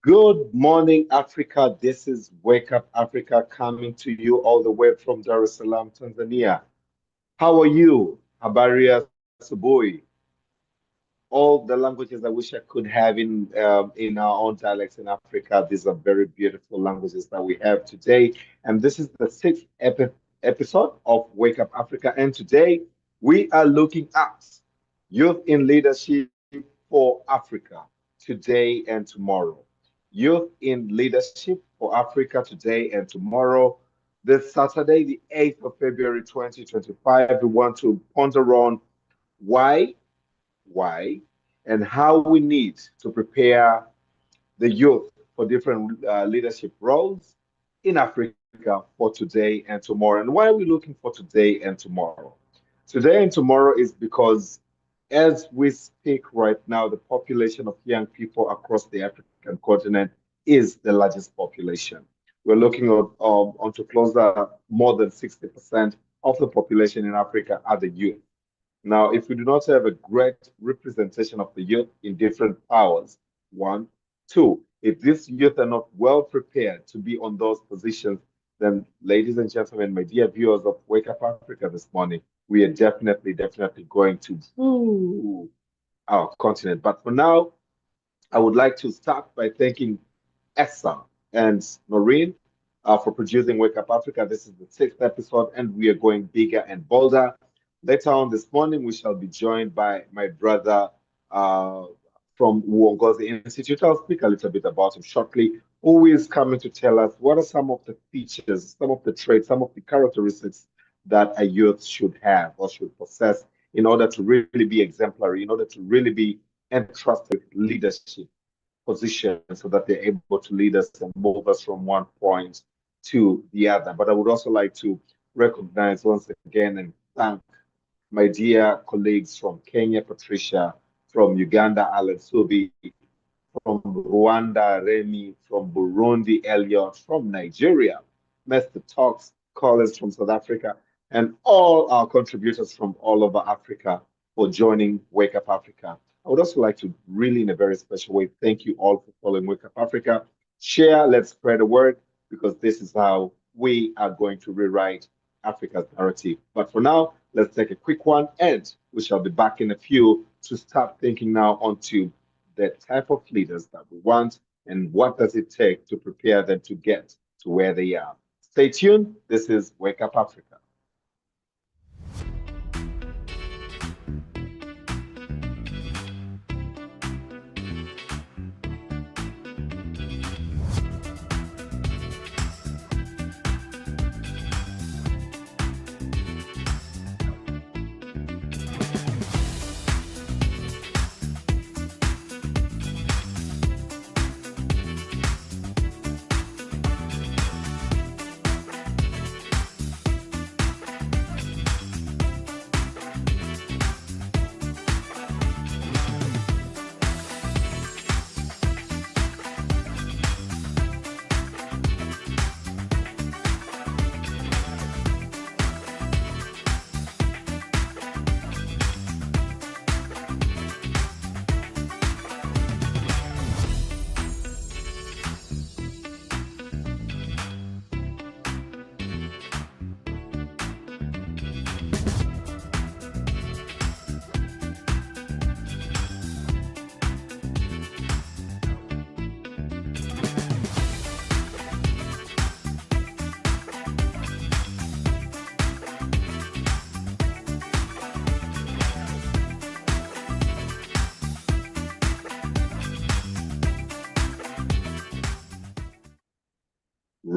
Good morning, Africa. This is Wake Up Africa coming to you all the way from Dar es Salaam, Tanzania. How are you? Habari ya asubuhi. All the languages I wish I could have in our own dialects in Africa. These are very beautiful languages that we have today. And this is the sixth episode of Wake Up Africa. And today we are looking at youth in leadership for Africa today and tomorrow. Youth in leadership for Africa today and tomorrow. This Saturday, the 8th of February 2025, we want to ponder on why why, and how we need to prepare the youth for different leadership roles in Africa for today and tomorrow. And why are we looking for today and tomorrow? Today and tomorrow is because as we speak right now, the population of young people across the African continent is the largest population. We're looking at onto closer more than 60% of the population in Africa are the youth. Now, if we do not have a great representation of the youth in different powers, one, two, if these youth are not well prepared to be on those positions, then, ladies and gentlemen, my dear viewers of Wake Up Africa this morning, we are definitely going to boo our continent. But for now, I would like to start by thanking Essa and Noreen for producing Wake Up Africa. This is the sixth episode, and we are going bigger and bolder. Later on this morning, we shall be joined by my brother uh, from Uongozi Institute. I'll speak a little bit about him shortly, who is coming to tell us what are some of the features, some of the traits, some of the characteristics that a youth should have or should possess in order to really be exemplary, in order to really be entrusted with leadership position so that they're able to lead us and move us from one point to the other. But I would also like to recognize once again and thank my dear colleagues from Kenya, Patricia, from Uganda, Alan Subi, from Rwanda, Remy, from Burundi, Elliot, from Nigeria, Mr. Talks, callers from South Africa, and all our contributors from all over Africa for joining Wake Up Africa. I would also like to really, in a very special way, thank you all for following Wake Up Africa. Share, let's spread the word, because this is how we are going to rewrite Africa's narrative. But for now, let's take a quick one, and we shall be back in a few to start thinking now onto the type of leaders that we want and what does it take to prepare them to get to where they are. Stay tuned. This is Wake Up Africa.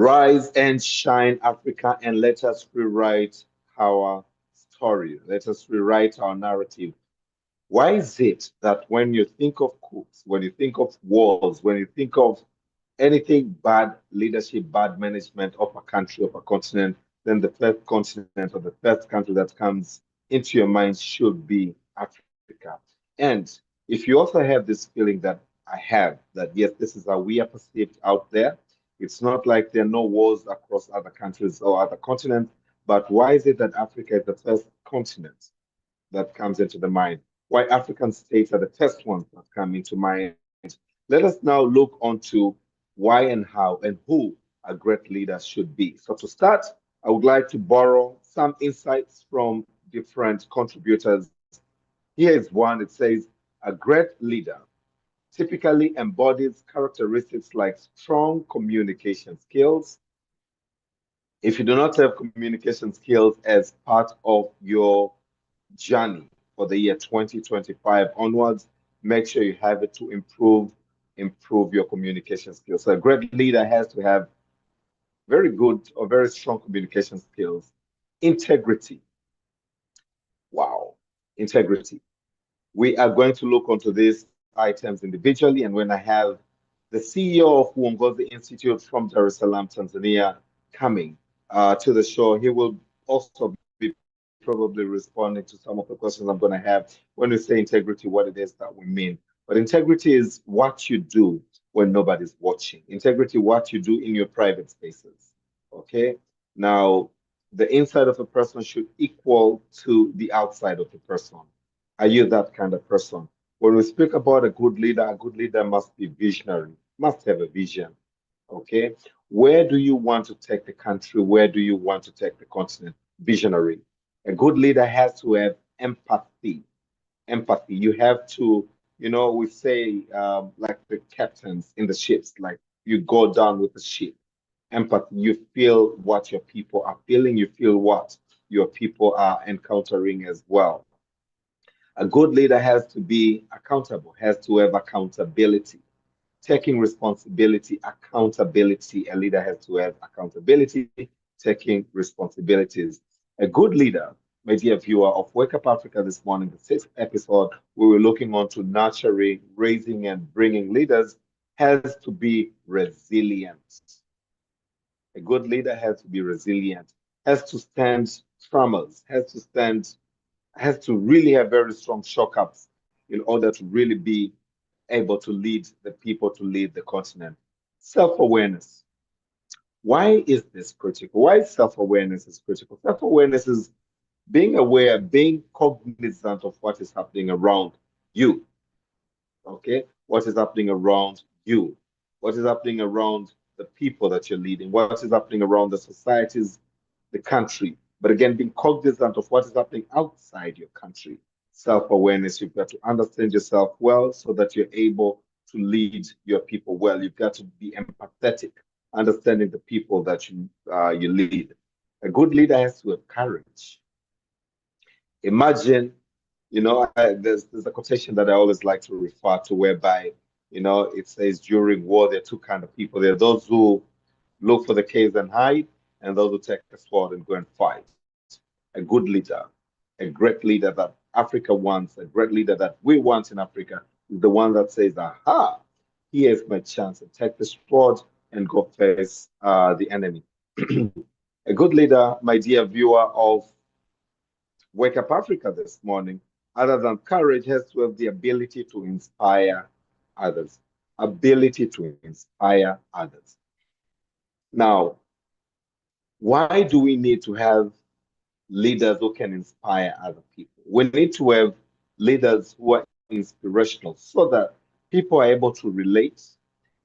Rise and shine, Africa, and let us rewrite our story. Let us rewrite our narrative. Why is it that when you think of coups, when you think of wars, when you think of anything bad leadership, bad management of a country, of a continent, then the first continent or the first country that comes into your mind should be Africa? And if you also have this feeling that I have, that yes, this is how we are perceived out there, it's not like there are no wars across other countries or other continents, but why is it that Africa is the first continent that comes into the mind? Why African states are the first ones that come into mind Let us now look onto why and how and who a great leader should be. So, to start, I would like to borrow some insights from different contributors. Here is one. It says, a great leader typically embodies characteristics like strong communication skills. If you do not have communication skills as part of your journey for the year 2025 onwards, make sure you have it to improve your communication skills. So a great leader has to have very good or very strong communication skills. Integrity. Wow. Integrity. We are going to look onto these items individually. And when I have the CEO of Uongozi Institute from Dar es Salaam, Tanzania, coming to the show, he will also be probably responding to some of the questions I'm going to have when we say integrity, what it is that we mean. But integrity is what you do when nobody's watching. Integrity, what you do in your private spaces. Okay. Now, the inside of a person should equal to the outside of a person. Are you that kind of person? When we speak about a good leader must be visionary, must have a vision. Okay. Where do you want to take the country? Where do you want to take the continent? Visionary. A good leader has to have empathy. Empathy. You have to, we say, like the captains in the ships, like you go down with the ship. Empathy. You feel what your people are feeling, you feel what your people are encountering as well. A good leader has to be accountable, has to have accountability, taking responsibility, accountability. A leader has to have accountability, taking responsibilities. A good leader, my dear viewer of Wake Up Africa this morning, the sixth episode, we were looking on to nurturing, raising, and bringing leaders, has to be resilient. A good leader has to be resilient, has to stand traumas, has to really have very strong shock ups in order to really be able to lead the people, to lead the continent. Self awareness. Why is this critical? Why self awareness is critical? Self awareness is being aware, being cognizant of what is happening around you. Okay? What is happening around you? What is happening around the people that you're leading? What is happening around the societies, the country? But again, being cognizant of what is happening outside your country. Self awareness, you've got to understand yourself well so that you're able to lead your people well. You've got to be empathetic, understanding the people that you lead. A good leader has to have courage. Imagine, there's a quotation that I always like to refer to whereby, it says during war, there are two kind of people. There are those who look for the caves and hide, and those who take the sword and go and fight. A good leader, a great leader that Africa wants, a great leader that we want in Africa is the one that says, aha, here's my chance to take the sword and go face the enemy. A good leader, my dear viewer of Wake Up Africa this morning, other than courage, has to have the ability to inspire others. Ability to inspire others. Now, why do we need to have leaders who can inspire other people? We need to have leaders who are inspirational so that people are able to relate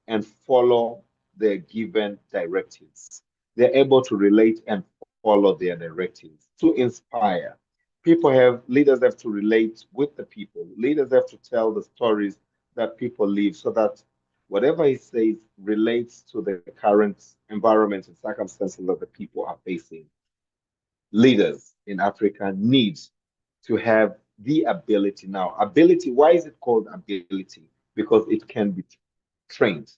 and follow their given directives. They're able to relate and follow their directives to inspire. Leaders have to relate with the people. Leaders have to tell the stories that people live so that whatever he says relates to the current environment and circumstances that the people are facing. Leaders in Africa need to have the ability now. Ability, why is it called ability? Because it can be trained.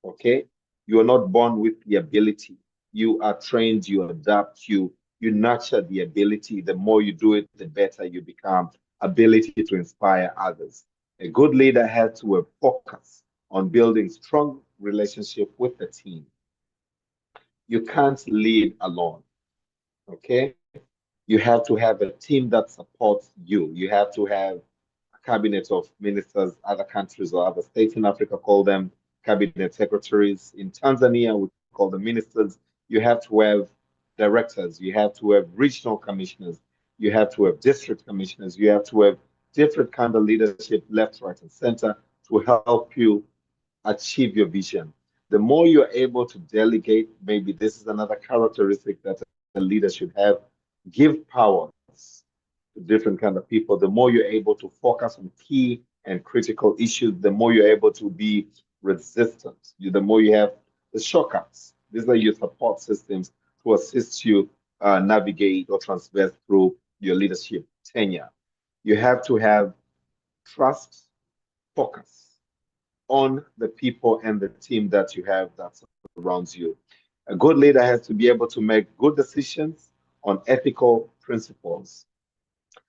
Okay? You are not born with the ability. You are trained, you adapt, you nurture the ability. The more you do it, the better you become. Ability to inspire others. A good leader has to focus on building strong relationship with the team. You can't lead alone. Okay? You have to have a team that supports you. You have to have a cabinet of ministers, other countries or other states in Africa call them cabinet secretaries. In Tanzania, we call them ministers. You have to have directors. You have to have regional commissioners. You have to have district commissioners. You have to have different kind of leadership, left, right, and center to help you achieve your vision. The more you're able to delegate, maybe this is another characteristic that a leader should have. Give powers to different kind of people. The more you're able to focus on key and critical issues, the more you're able to be resistant. The more you have the shortcuts. These are your support systems to assist you navigate or transverse through your leadership tenure. You have to have trust, focus on the people and the team that you have that surrounds you. A good leader has to be able to make good decisions on ethical principles.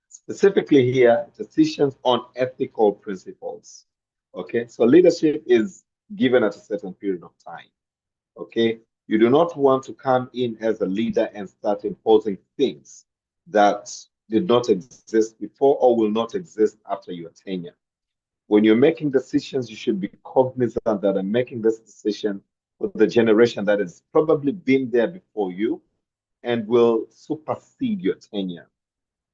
Specifically here, decisions on ethical principles. Okay, so leadership is given at a certain period of time. Okay, you do not want to come in as a leader and start imposing things that did not exist before or will not exist after your tenure. When you're making decisions, you should be cognizant that I'm making this decision for the generation that has probably been there before you and will supersede your tenure.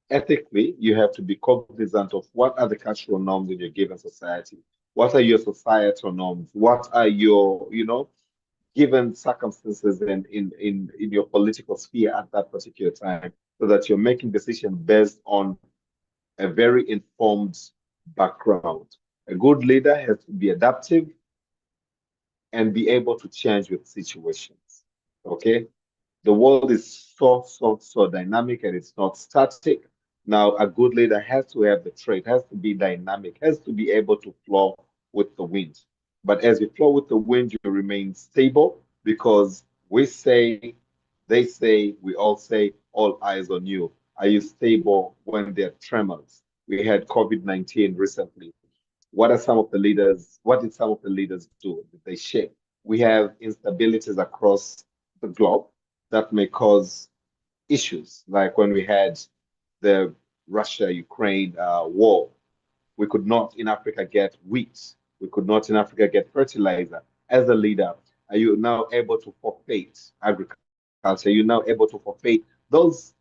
Ethically, you have to be cognizant of what are the cultural norms in your given society. What are your societal norms? What are your, given circumstances in your political sphere at that particular time, so that you're making decisions based on a very informed background. A good leader has to be adaptive and be able to change with situations. Okay. The world is so dynamic and it's not static. Now, a good leader has to have the trait, has to be dynamic, has to be able to flow with the wind. But as you flow with the wind, you remain stable because we say, they say, we all say, all eyes on you. Are you stable when there are tremors? We had COVID-19 recently. What are some of the leaders? What did some of the leaders do? Did they share? We have instabilities across the globe that may cause issues, like when we had the Russia-Ukraine war. We could not in Africa get wheat. We could not in Africa get fertilizer. As a leader, are you now able to forfeit agriculture? You're now able to forfeit those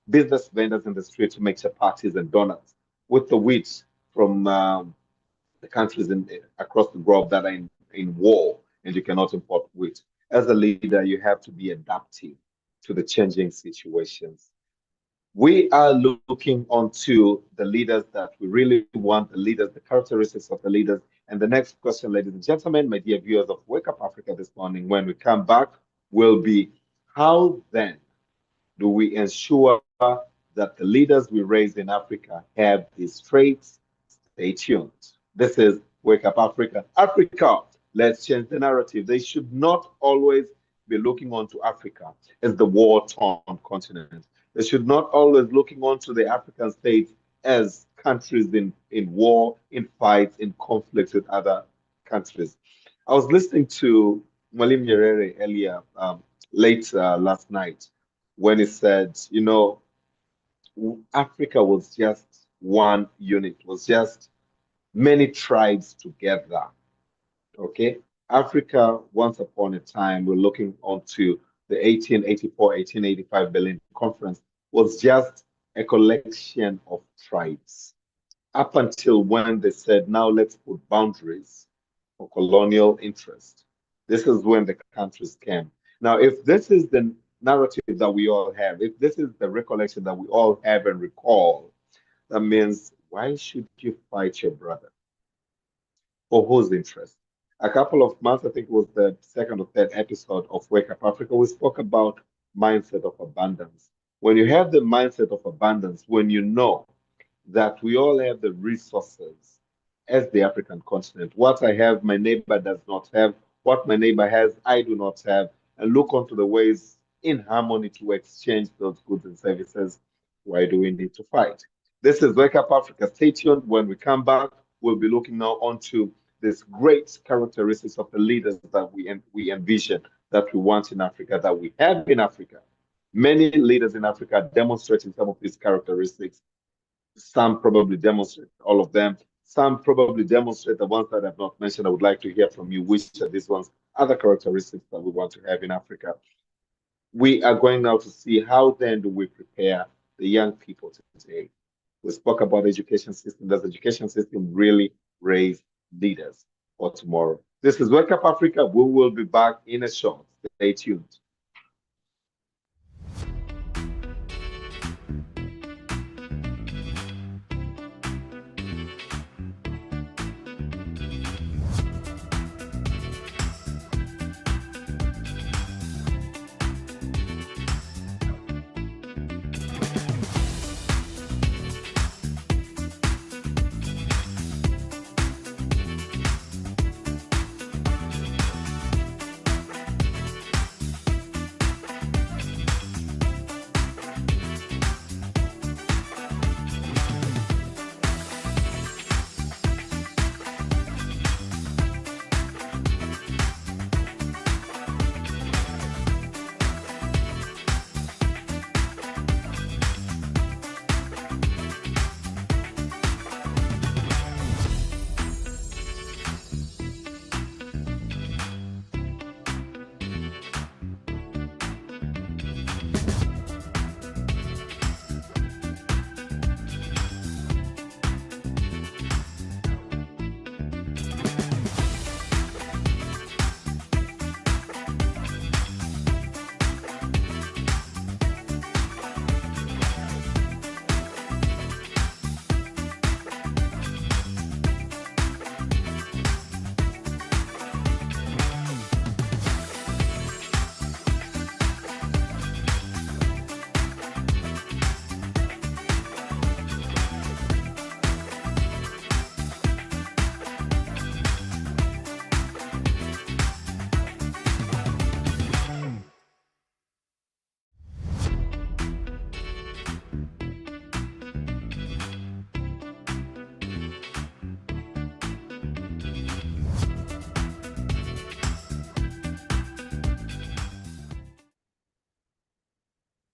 business vendors in the street to make chapatis and donuts with the wheat from the countries across the globe that are in war and you cannot import wheat. As a leader, you have to be adaptive to the changing situations. We are looking onto the leaders that we really want, the leaders, the characteristics of the leaders. And the next question, ladies and gentlemen, my dear viewers of Wake Up Africa this morning, when we come back, will be how then do we ensure that the leaders we raise in Africa have these traits? Stay tuned. This is Wake Up Africa. Africa, let's change the narrative. They should not always be looking onto Africa as the war-torn continent. They should not always looking onto the African states as countries in war, in fights, in conflicts with other countries. I was listening to Mwalim Nyerere earlier, late last night, when he said, Africa was just one unit, was just many tribes together. Okay. Africa, once upon a time, we're looking onto the 1884, 1885 Berlin Conference, was just a collection of tribes. Up until when they said, now let's put boundaries for colonial interest. This is when the countries came. Now, if this is the narrative that we all have, if this is the recollection that we all have and recall, that means why should you fight your brother? For whose interest? A couple of months, I think it was the second or third episode of Wake Up Africa, we spoke about mindset of abundance. When you have the mindset of abundance, when you know that we all have the resources as the African continent, what I have, my neighbor does not have, what my neighbor has, I do not have, and look onto the ways in harmony to exchange those goods and services, why do we need to fight? This is Wake Up Africa. Stay tuned. When we come back, we'll be looking now onto these great characteristics of the leaders that we envision, that we want in Africa, that we have in Africa. Many leaders in Africa are demonstrating some of these characteristics. Some probably demonstrate all of them. Some probably demonstrate the ones that I've not mentioned. I would like to hear from you. Which are these ones, other characteristics that we want to have in Africa? We are going now to see how then do we prepare the young people today. We spoke about education system. Does education system really raise leaders for tomorrow? This is Wake Up Africa. We will be back in a short. Stay tuned.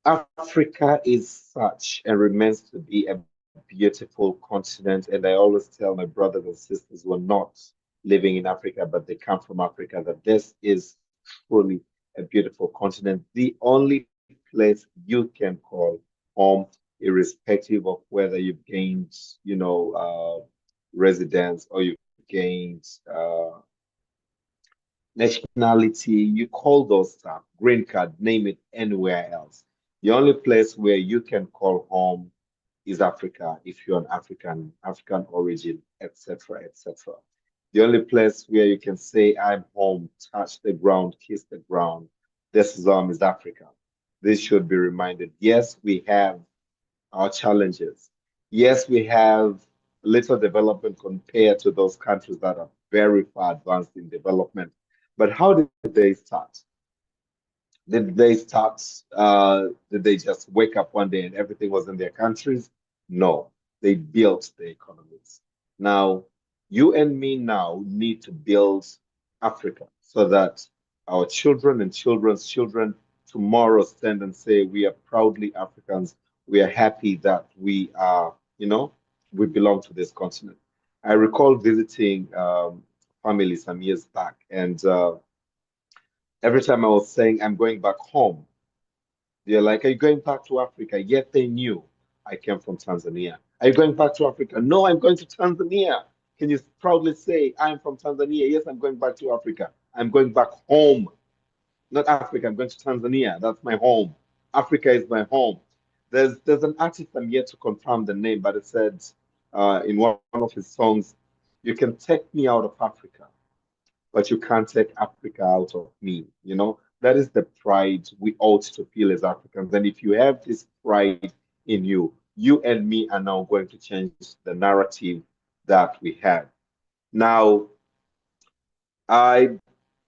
Africa is such and remains to be a beautiful continent. And I always tell my brothers and sisters who are not living in Africa, but they come from Africa, that this is truly a beautiful continent. The only place you can call home, irrespective of whether you've gained, residence or you've gained nationality, you call those stuff, green card, name it anywhere else. The only place where you can call home is Africa if you're an African origin, etc., etc. The only place where you can say, I'm home, touch the ground, kiss the ground, this is Africa. This should be reminded. Yes, we have our challenges. Yes, we have little development compared to those countries that are very far advanced in development. But how did they start? Did they start? Did they just wake up one day and everything was in their countries? No, they built the economies. Now, you and me now need to build Africa so that our children and children's children tomorrow stand and say, we are proudly Africans. We are happy that we are, we belong to this continent. I recall visiting family some years back, and every time I was saying I'm going back home, they're like, are you going back to Africa? Yet they knew I came from Tanzania. Are you going back to Africa? No, I'm going to Tanzania. Can you proudly say, I'm from Tanzania? Yes, I'm going back to Africa. I'm going back home. Not Africa, I'm going to Tanzania. That's my home. Africa is my home. There's an artist, I'm yet to confirm the name, but it said in one of his songs, you can take me out of Africa, but you can't take Africa out of me. That is the pride we ought to feel as Africans. And if you have this pride in you, you and me are now going to change the narrative that we have. Now, I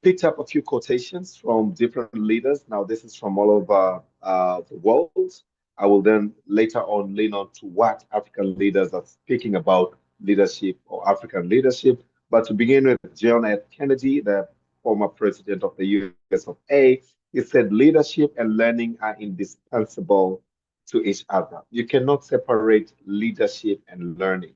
picked up a few quotations from different leaders. Now, this is from all over the world. I will then later on lean on to what African leaders are speaking about leadership or African leadership. But to begin with, John F. Kennedy, the former president of the US of A, he said leadership and learning are indispensable to each other. You cannot separate leadership and learning.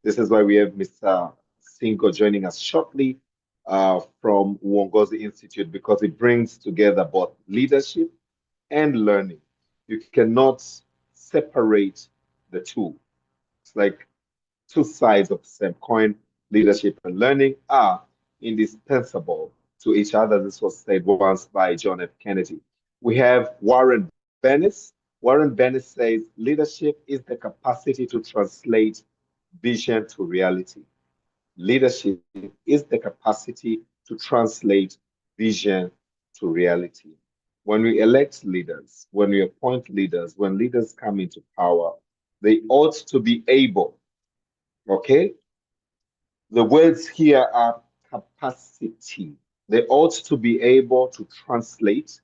This is why we have Mr. Singo joining us shortly from Uongozi Institute, because it brings together both leadership and learning. You cannot separate the two. It's like two sides of the same coin, leadership and learning. indispensable to each other. This was said once by John F. Kennedy. We have Warren Bennis. Warren Bennis says leadership is the capacity to translate vision to reality. Leadership is the capacity to translate vision to reality. When we elect leaders, when we appoint leaders, when leaders come into power, they ought to be able, okay? The words here are capacity. They ought to be able to translate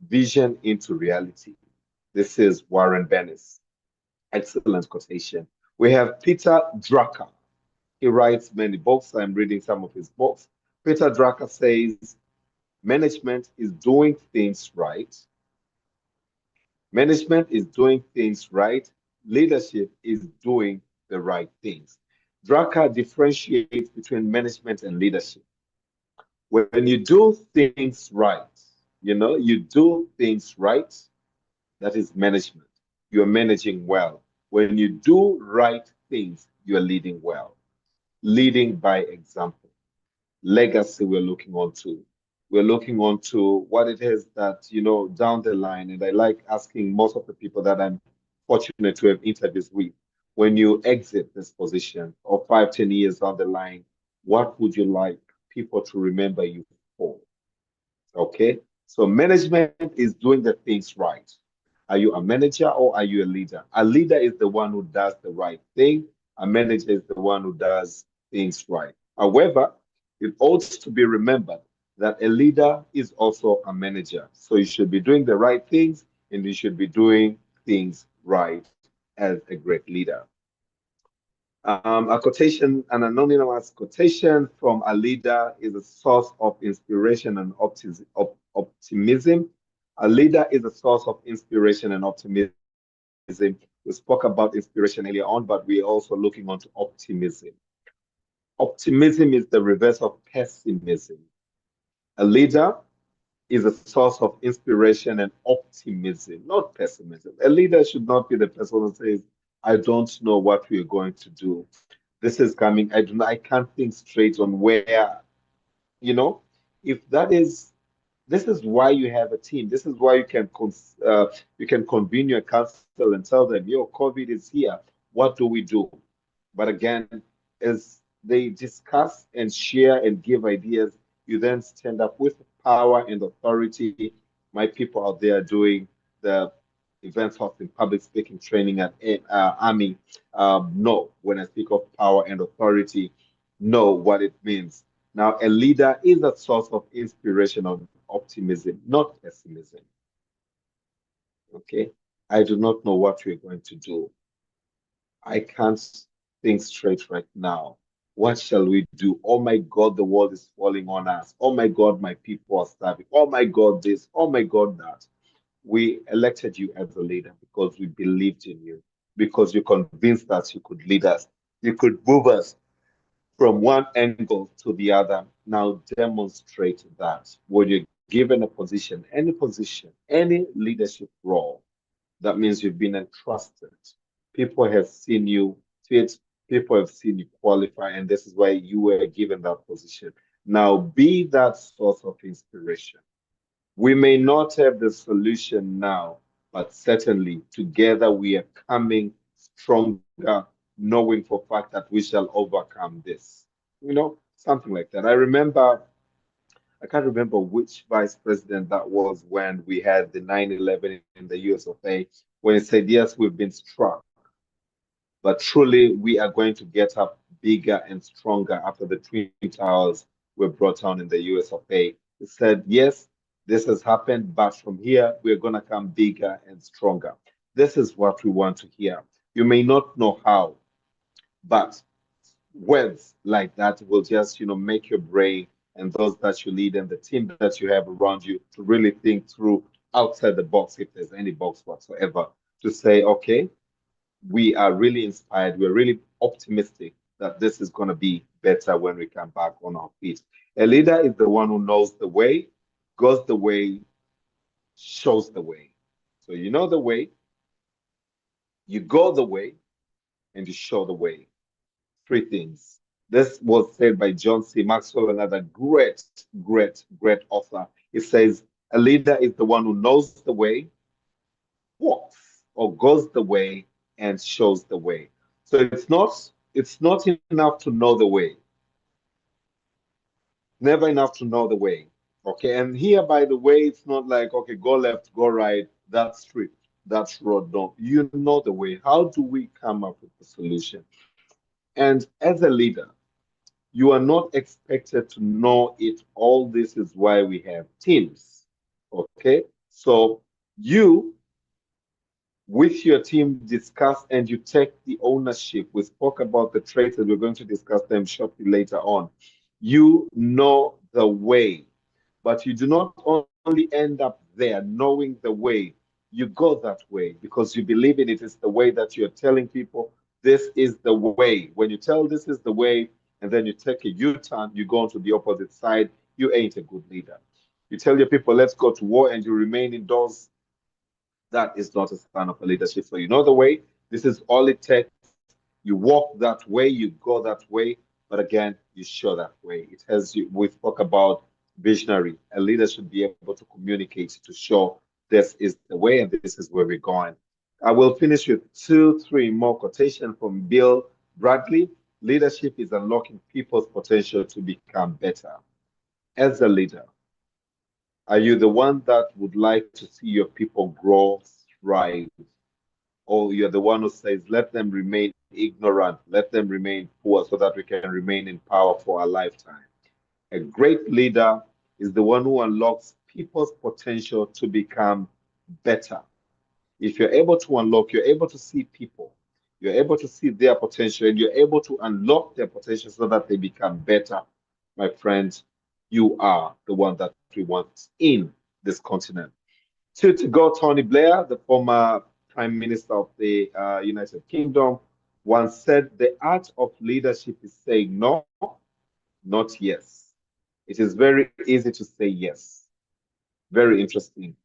vision into reality. This is Warren Bennis. Excellent quotation. We have Peter Drucker. He writes many books. I'm reading some of his books. Peter Drucker says management is doing things right. Management is doing things right. Leadership is doing the right things. Drucker differentiates between management and leadership. When you do things right, you do things right, that is management. You're managing well. When you do right things, you're leading well. Leading by example. Legacy we're looking on to. We're looking on to what it is that, down the line, and I like asking most of the people that I'm fortunate to have interviews with, when you exit this position or 5, 10 years down the line, what would you like people to remember you for? Okay. So management is doing the things right. Are you a manager or are you a leader? A leader is the one who does the right thing. A manager is the one who does things right. However, it ought to be remembered that a leader is also a manager. So you should be doing the right things and you should be doing things right as a great leader. A quotation, an anonymous quotation from a leader is a source of inspiration and optimism. A leader is a source of inspiration and optimism. We spoke about inspiration earlier on, but we're also looking onto optimism. Optimism is the reverse of pessimism. A leader is a source of inspiration and optimism, not pessimism. A leader should not be the person who says, I don't know what we're going to do. This is coming. I can't think straight on where, you know, if that is this is why you have a team. This is why you can convene your council and tell them, yo, COVID is here. What do we do? But again, as they discuss and share and give ideas, you then stand up with power and authority. My people out there doing the events hosting public speaking training at Army know when I speak of power and authority, know what it means. Now, a leader is a source of inspiration and optimism, not pessimism. Okay. I do not know what we're going to do. I can't think straight right now. What shall we do? Oh my God, the world is falling on us. Oh my God, my people are starving. Oh my God, this. Oh my God, that. We elected you as a leader because we believed in you, because you convinced us you could lead us. You could move us from one angle to the other. Now demonstrate that when you're given a position, any leadership role, that means you've been entrusted. People have seen you fit, people have seen you qualify, and this is why you were given that position. Now be that source of inspiration. We may not have the solution now, but certainly together we are coming stronger, knowing for a fact that we shall overcome this. Something like that. I can't remember which vice president that was when we had the 9/11 in the US of A, when he said, yes, we've been struck, but truly we are going to get up bigger and stronger after the Twin Towers were brought down in the US of A. He said, yes, this has happened, but from here we're going to come bigger and stronger. This is what we want to hear. You may not know how, but words like that will just, make your brain and those that you lead and the team that you have around you to really think through outside the box, if there's any box whatsoever, to say, okay, we are really inspired. We're really optimistic that this is going to be better when we come back on our feet. A leader is the one who knows the way, goes the way, shows the way. So you know the way, you go the way, and you show the way. Three things. This was said by John C. Maxwell, another great author. He says, a leader is the one who knows the way, walks or goes the way, and shows the way. So it's not enough to know the way, never enough to know the way. Okay, and here, by the way, it's not like, okay, go left, go right, that's street, that's road. No, you know the way. How do we come up with the solution? And as a leader, you are not expected to know it all. This is why we have teams. Okay, so you with your team discuss and you take the ownership. We spoke about the traits and we're going to discuss them shortly later on. You know the way, but you do not only end up there knowing the way, you go that way because you believe in it. It's the way that you're telling people this is the way. When you tell this is the way, and then you take a U-turn, you go onto the opposite side, you ain't a good leader. You tell your people, let's go to war, and you remain indoors, that is not a sign of a leadership. So you know the way. This is all it takes. You walk that way, you go that way, but again, you show that way. It has you. We spoke about visionary. A leader should be able to communicate to show this is the way and this is where we're going. I will finish with two, three more quotation from Bill Bradley. Leadership is unlocking people's potential to become better. As a leader, are you the one that would like to see your people grow, thrive? Or you're the one who says, let them remain ignorant, let them remain poor so that we can remain in power for a lifetime. A great leader is the one who unlocks people's potential to become better. If you're able to unlock, you're able to see people, you're able to see their potential, and you're able to unlock their potential so that they become better, my friend, you are the one that we want in this continent. To go, Tony Blair, the former Prime Minister of the United Kingdom, once said, the art of leadership is saying no, not yes. It is very easy to say yes. Very interesting.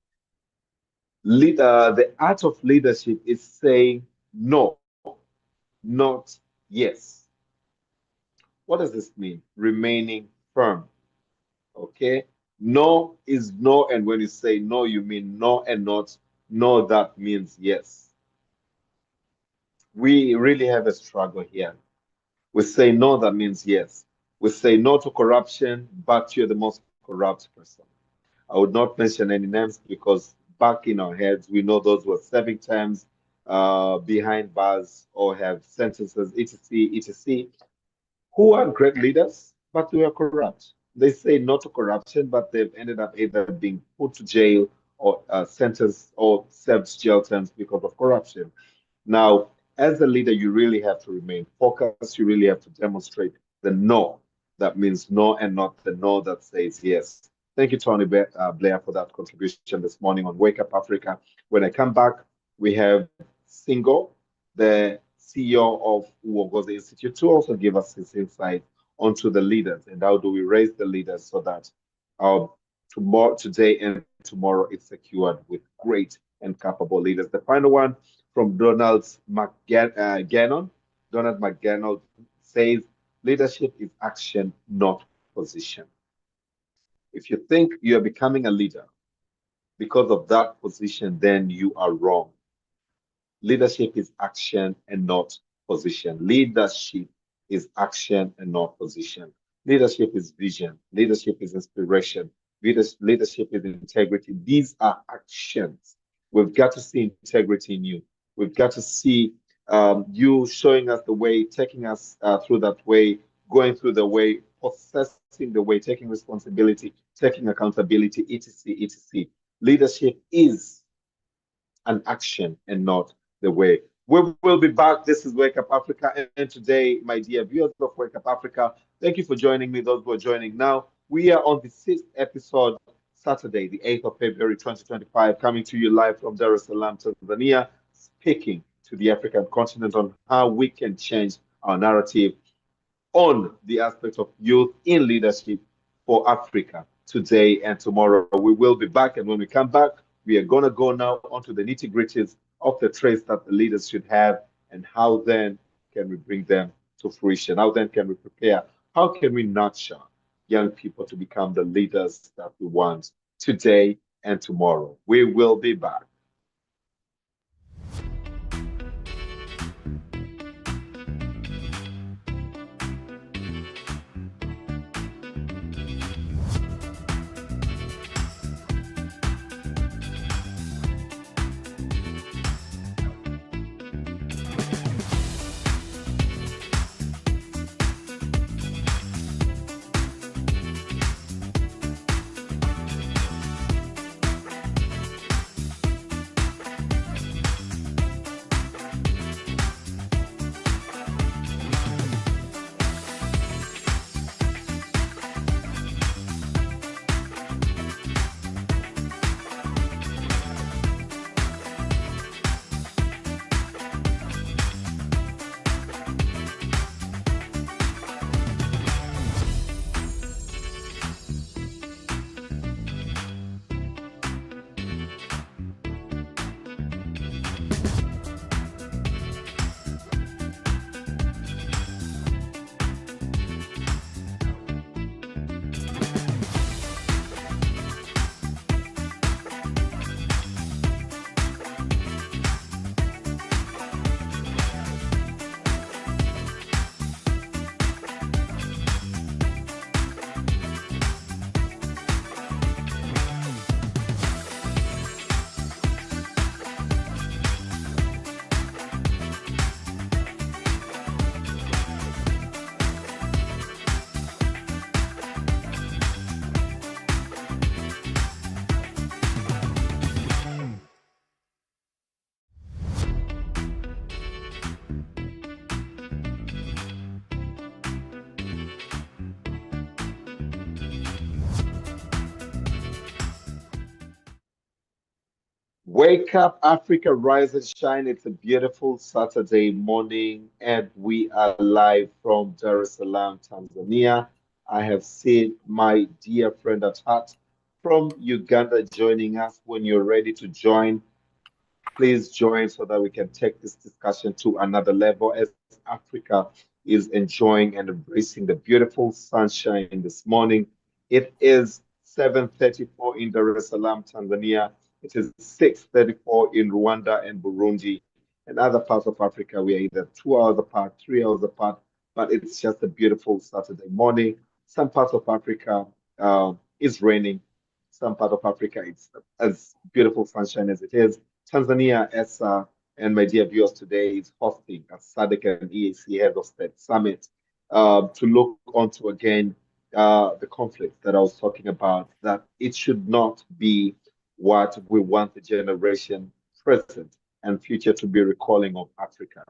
The art of leadership is saying no, not yes. What does this mean? Remaining firm. Okay. No is no. And when you say no, you mean no and not. No, that means yes. We really have a struggle here. We say no, that means yes. We say no to corruption, but you're the most corrupt person. I would not mention any names because back in our heads, we know those who are serving terms behind bars or have sentences, etc., etc., who are great leaders, but they are corrupt. They say no to corruption, but they've ended up either being put to jail or sentenced or served jail terms because of corruption. Now, as a leader, you really have to remain focused. You really have to demonstrate the no. That means no and not the no that says yes. Thank you, Tony Blair, for that contribution this morning on Wake Up Africa. When I come back, we have Singo, the CEO of Uongozi Institute, to also give us his insight onto the leaders and how do we raise the leaders so that our tomorrow, today and tomorrow is secured with great and capable leaders. The final one from Gannon. Donald McGannon says, leadership is action, not position. If you think you are becoming a leader because of that position, then you are wrong. Leadership is action and not position. Leadership is action and not position. Leadership is vision. Leadership is inspiration. Leadership is integrity. These are actions. We've got to see integrity in you. We've got to see you showing us the way, taking us through that way, going through the way, possessing the way, taking responsibility, taking accountability, etc., etc. Leadership is an action and not the way. We will be back. This is Wake Up Africa. And today, my dear viewers of Wake Up Africa, thank you for joining me, those who are joining now. We are on the sixth episode, Saturday, the 8th of February, 2025, coming to you live from Dar es Salaam, Tanzania, speaking to the African continent on how we can change our narrative on the aspect of youth in leadership for Africa today and tomorrow. We will be back, and when we come back, we are going to go now onto the nitty gritties of the traits that the leaders should have and how then can we bring them to fruition? How then can we prepare? How can we nurture young people to become the leaders that we want today and tomorrow? We will be back. Wake up, Africa, rise and shine. It's a beautiful Saturday morning, and we are live from Dar es Salaam, Tanzania. I have seen my dear friend at heart from Uganda joining us. When you're ready to join, please join so that we can take this discussion to another level as Africa is enjoying and embracing the beautiful sunshine this morning. It is 7:34 in Dar es Salaam, Tanzania. It is 6:34 in Rwanda and Burundi. And other parts of Africa, we are either 2 hours apart, 3 hours apart, but it's just a beautiful Saturday morning. Some parts of Africa is raining. Some part of Africa, it's as beautiful sunshine as it is. Tanzania, ESA, and my dear viewers today is hosting a SADC and EAC Head of State Summit to look onto again the conflict that I was talking about, that it should not be what we want the generation present and future to be recalling of Africa.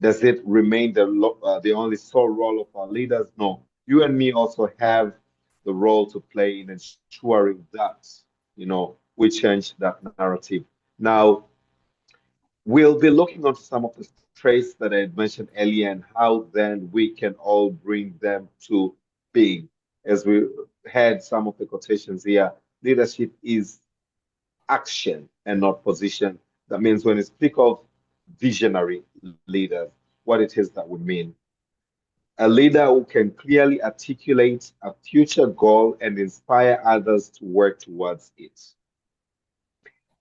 Does it remain the only sole role of our leaders? No. You and me also have the role to play in ensuring that, we change that narrative. Now, we'll be looking onto some of the traits that I had mentioned earlier and how then we can all bring them to being. As we had some of the quotations here, leadership is action and not position. That means when you speak of visionary leaders, what it is that would mean. A leader who can clearly articulate a future goal and inspire others to work towards it.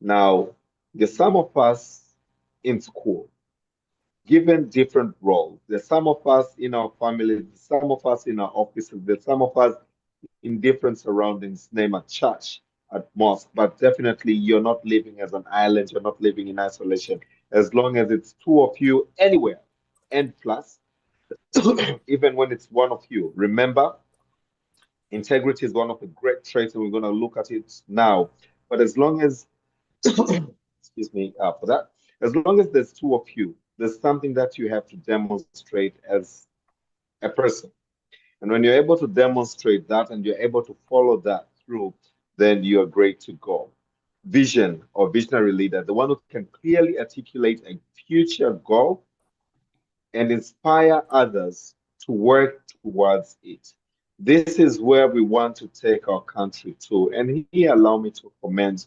Now, there's some of us in school given different roles. There's some of us in our families, some of us in our offices, there's some of us in different surroundings, name a church, at mosque, but definitely you're not living as an island, you're not living in isolation. As long as it's two of you anywhere, and plus, even when it's one of you, remember, integrity is one of the great traits, and we're going to look at it now. But as long as, excuse me for that, as long as there's two of you, there's something that you have to demonstrate as a person. And when you're able to demonstrate that and you're able to follow that through, then you're great to go. Vision or visionary leader, the one who can clearly articulate a future goal and inspire others to work towards it. This is where we want to take our country to. And here, allow me to commend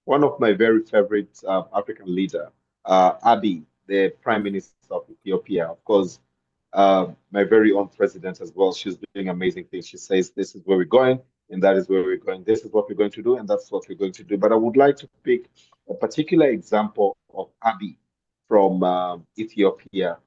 one of my very favorite African leader, Abiy, the Prime Minister of Ethiopia. Of course, My very own president as well. She's doing amazing things. She says, "This is where we're going, and that is where we're going. This is what we're going to do, and that's what we're going to do." But I would like to pick a particular example of Abiy from Ethiopia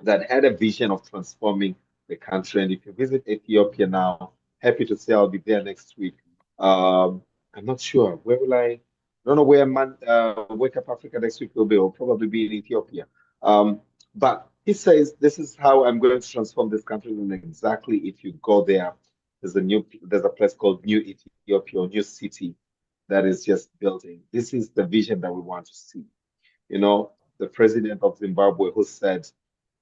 that had a vision of transforming the country. And if you visit Ethiopia now, happy to say I'll be there next week. I'm not sure where will I don't know where Wake Up Africa next week will be. Will probably be in Ethiopia. But he says this is how I'm going to transform this country. And exactly, if you go there, there's a place called New Ethiopia or New City that is just building. This is the vision that we want to see. You know, the president of Zimbabwe who said,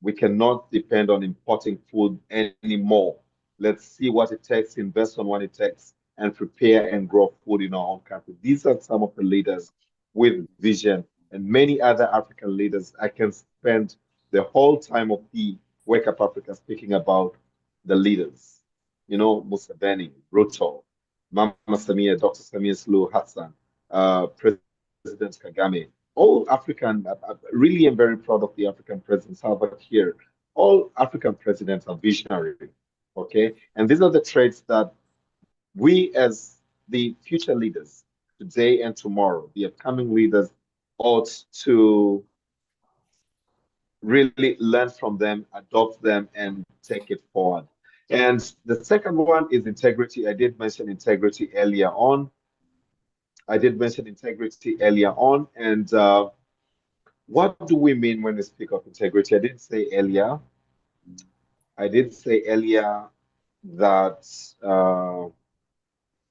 we cannot depend on importing food anymore. Let's see what it takes, invest on what it takes, and prepare and grow food in our own country. These are some of the leaders with vision, and many other African leaders. I can spend the whole time of the Wake Up Africa speaking about the leaders. You know, Museveni, Ruto, Mama Samia, Dr. Samia Suluhu Hassan, President Kagame, all African, I really am very proud of the African presidents, Harvard here. All African presidents are visionary, okay? And these are the traits that we, as the future leaders, today and tomorrow, the upcoming leaders, ought to really learn from them, adopt them, and take it forward. And the second one is integrity. I did mention integrity earlier on. And what do we mean when we speak of integrity? I did say earlier that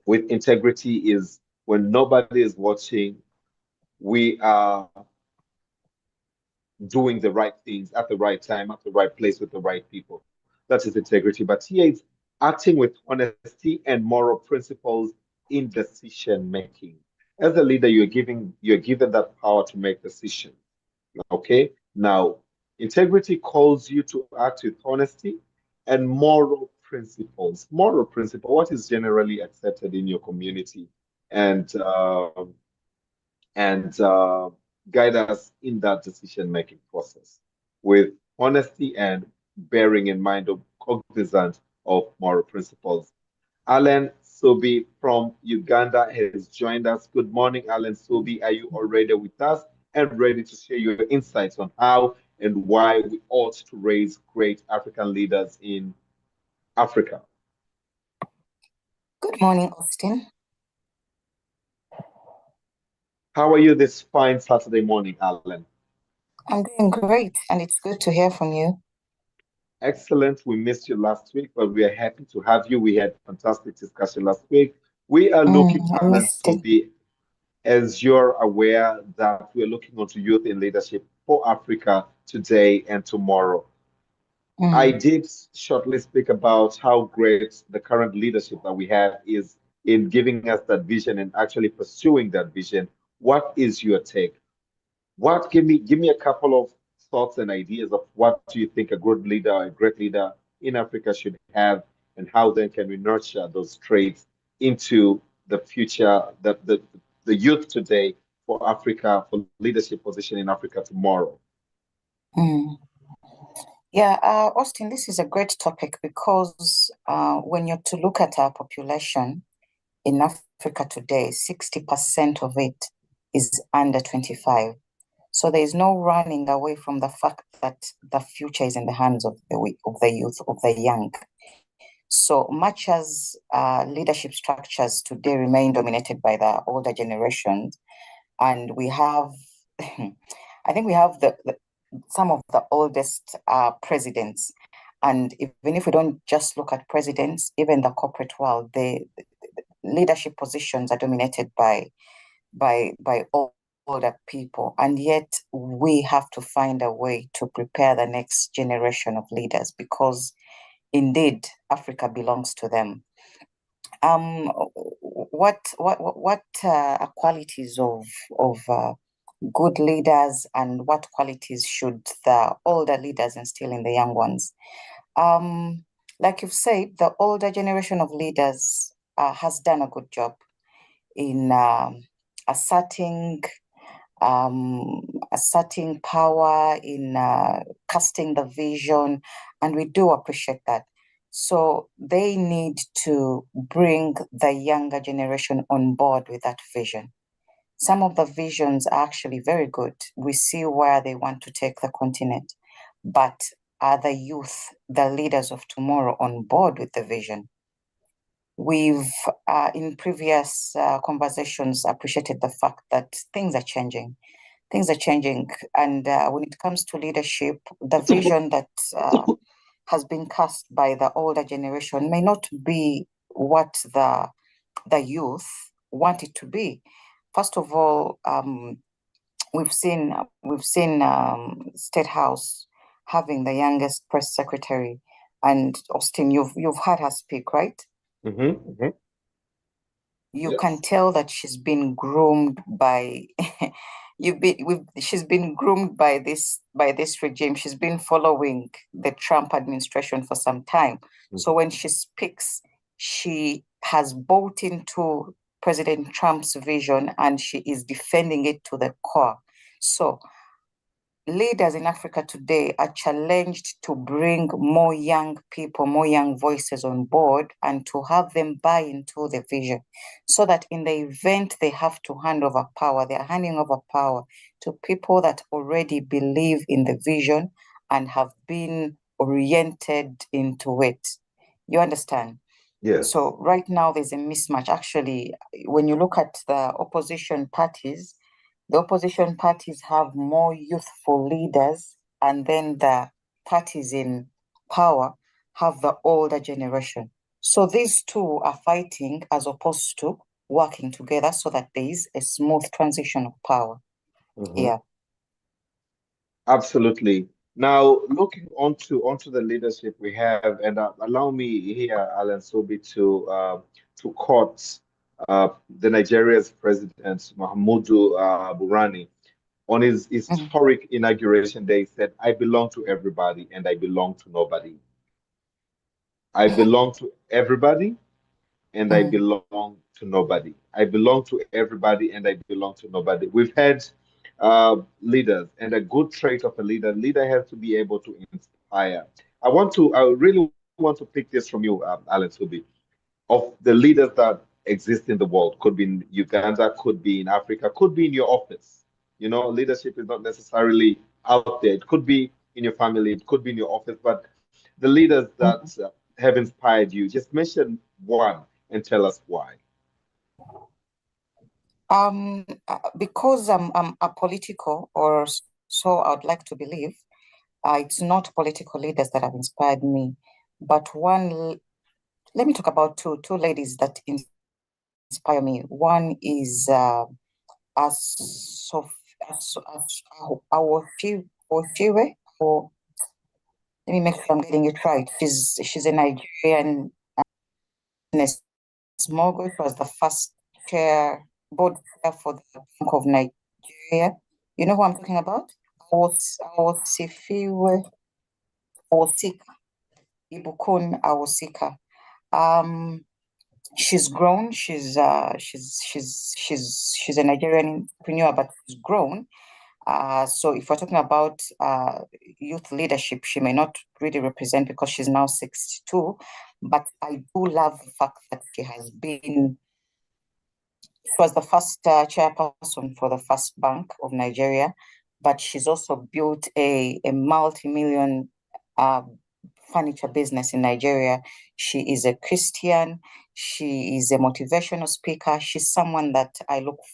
with integrity is when nobody is watching, we are doing the right things at the right time, at the right place with the right people. That is integrity. But here it's acting with honesty and moral principles in decision making. As a leader, you're given that power to make decisions. Okay. Now, integrity calls you to act with honesty and moral principles. Moral principle, what is generally accepted in your community, and and guide us in that decision-making process with honesty and bearing in mind of cognizant of moral principles. Alan Sobi from Uganda has joined us. Good morning, Alan Sobi. Are you already with us and ready to share your insights on how and why we ought to raise great African leaders in Africa? Good morning, Austin. How are you this fine Saturday morning, Alan? I'm doing great, and it's good to hear from you. Excellent. We missed you last week, but we are happy to have you. We had fantastic discussion last week. We are looking, I Alan, missed to it. be, as you're aware, that we're looking onto youth in leadership for Africa today and tomorrow. I Mm, did shortly speak about how great the current leadership that we have is in giving us that vision and actually pursuing that vision. What is your take? What give me a couple of thoughts and ideas of what do you think a good leader, a great leader in Africa should have, and how then can we nurture those traits into the future, the youth today for Africa, for leadership position in Africa tomorrow? mm. Yeah, Austin, this is a great topic because when you're to look at our population in Africa today, 60% of it is under 25. So there is no running away from the fact that the future is in the hands of the youth, of the young. So much as leadership structures today remain dominated by the older generations, and we have, I think we have some of the oldest presidents. And even if we don't just look at presidents, even the corporate world, the leadership positions are dominated by older people. And yet we have to find a way to prepare the next generation of leaders because indeed Africa belongs to them. What are qualities of good leaders, and what qualities should the older leaders instill in the young ones? Like you've said, the older generation of leaders has done a good job in asserting asserting power in casting the vision, and we do appreciate that. So they need to bring the younger generation on board with that vision. Some of the visions are actually very good. We see where they want to take the continent, but are the youth, the leaders of tomorrow, on board with the vision? We've, in previous conversations, appreciated the fact that things are changing. Things are changing. And when it comes to leadership, the vision that has been cast by the older generation may not be what the youth want it to be. First of all, we've seen State House having the youngest press secretary, and Austin, you've heard her speak, right? Mm-hmm. You can Yes. tell that she's been groomed by she's been groomed by this regime. She's been following the Trump administration for some time. So Mm-hmm. when she speaks, she has bought into President Trump's vision and she is defending it to the core. So leaders in Africa today are challenged to bring more young people, more young voices on board, and to have them buy into the vision so that in the event they have to hand over power, they are handing over power to people that already believe in the vision and have been oriented into it. You understand? Yes. So right now there's a mismatch. Actually, when you look at the opposition parties have more youthful leaders, and then the parties in power have the older generation. So these two are fighting as opposed to working together so that there is a smooth transition of power. Mm-hmm. Yeah. Absolutely. Now, looking onto the leadership we have, and allow me here, Alan Sobi, to quote the Nigeria's president Muhammadu Buhari on his Mhm, historic inauguration day. Said, "I belong to everybody, and I belong to nobody. I belong to everybody, and I mhm, belong to nobody. I belong to everybody, and I belong to nobody." We've had leaders, and a good trait of a leader has to be able to inspire. I really want to pick this from you, Alan Subi, of the leaders that exist in the world. Could be in Uganda, could be in Africa, could be in your office. You know, leadership is not necessarily out there. It could be in your family, it could be in your office, but the leaders that mhm. have inspired you, just mention one and tell us why. Because I'm apolitical, or so I'd like to believe, it's not political leaders that have inspired me, but let me talk about two ladies that inspire me. One is as of as Ofiwe, or let me make sure I'm getting it right. She's a Nigerian business mogul. She was the first board chair for the Bank of Nigeria. You know who I'm talking about? Awosifiwe Awosika, Ibukun Awosika. Um, she's grown. She's a Nigerian entrepreneur, but she's grown. So if we're talking about youth leadership, she may not really represent because she's now 62. But I do love the fact that she was the first chairperson for the first bank of Nigeria, but she's also built a multi-million uh, furniture business in Nigeria. She is a Christian. She is a motivational speaker. She's someone that I look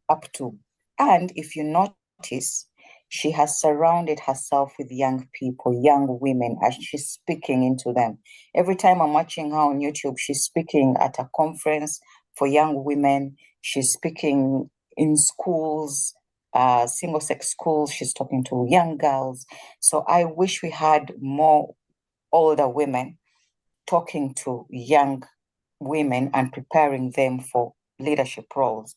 up to. And if you notice, she has surrounded herself with young people, young women, as she's speaking into them. Every time I'm watching her on YouTube, she's speaking at a conference for young women. She's speaking in schools, single sex schools. She's talking to young girls. So I wish we had more older women talking to young women and preparing them for leadership roles.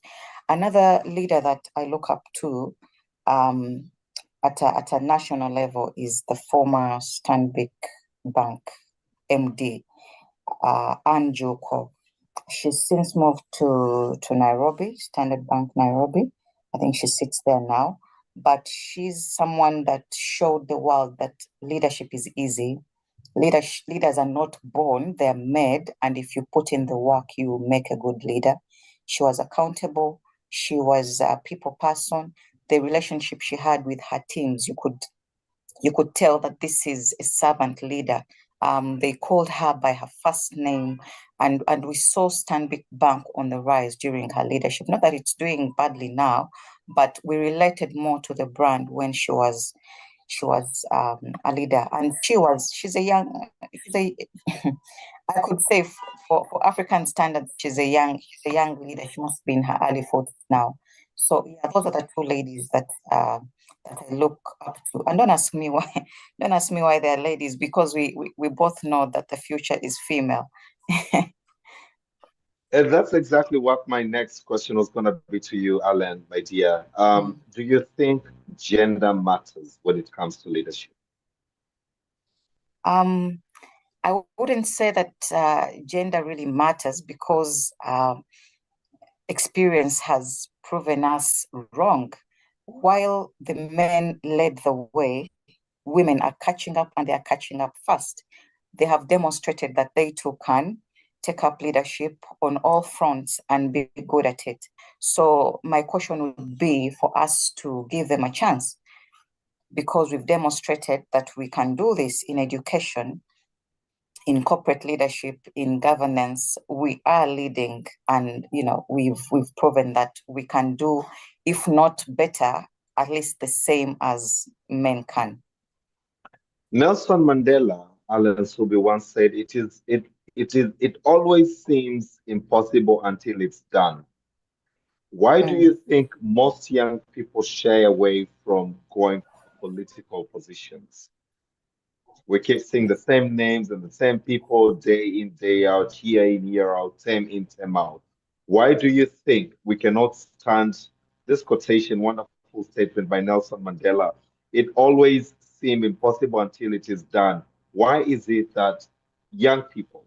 Another leader that I look up to um, at a national level is the former Stanbic Bank MD, Anne Joko. She's since moved to Nairobi, Standard Bank Nairobi. I think she sits there now. but she's someone that showed the world that leadership is easy. Leaders are not born, they're made, and if you put in the work, you make a good leader. She was accountable, she was a people person. The relationship she had with her teams, you could tell that this is a servant leader. They called her by her first name, and we saw Stanbic Bank on the rise during her leadership. Not that it's doing badly now, but we related more to the brand when she was a leader, and she's a I could say for African standards, she's a young leader. She must be in her early 40s now. So yeah, those are the two ladies that I look up to. And don't ask me why. Don't ask me why they're ladies, because we both know that the future is female. And that's exactly what my next question was going to be to you, Alan, my dear. Mm. Do you think gender matters when it comes to leadership? Um, I wouldn't say that gender really matters because experience has proven us wrong. While the men led the way, women are catching up, and they are catching up fast. They have demonstrated that they too can take up leadership on all fronts and be good at it. So, my question would be for us to give them a chance, because we've demonstrated that we can do this in education, in corporate leadership, in governance. We are leading, and we've proven that we can do, if not better, at least the same as men can. Nelson Mandela, Alan Subi once said, it always seems impossible until it's done. Why do Mm. you think most young people shy away from going for political positions? We keep seeing the same names and the same people day in, day out, year in, year out, term in, term out. Why do you think we cannot stand this quotation, wonderful statement by Nelson Mandela? It always seems impossible until it is done. Why is it that young people,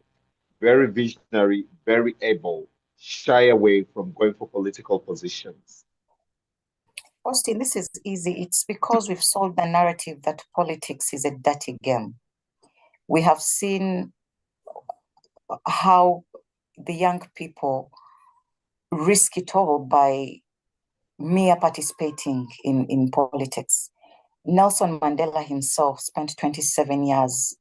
very visionary, very able, shy away from going for political positions? Austin, this is easy. It's because we've sold the narrative that politics is a dirty game. We have seen how the young people risk it all by mere participating in politics. Nelson Mandela himself spent 27 years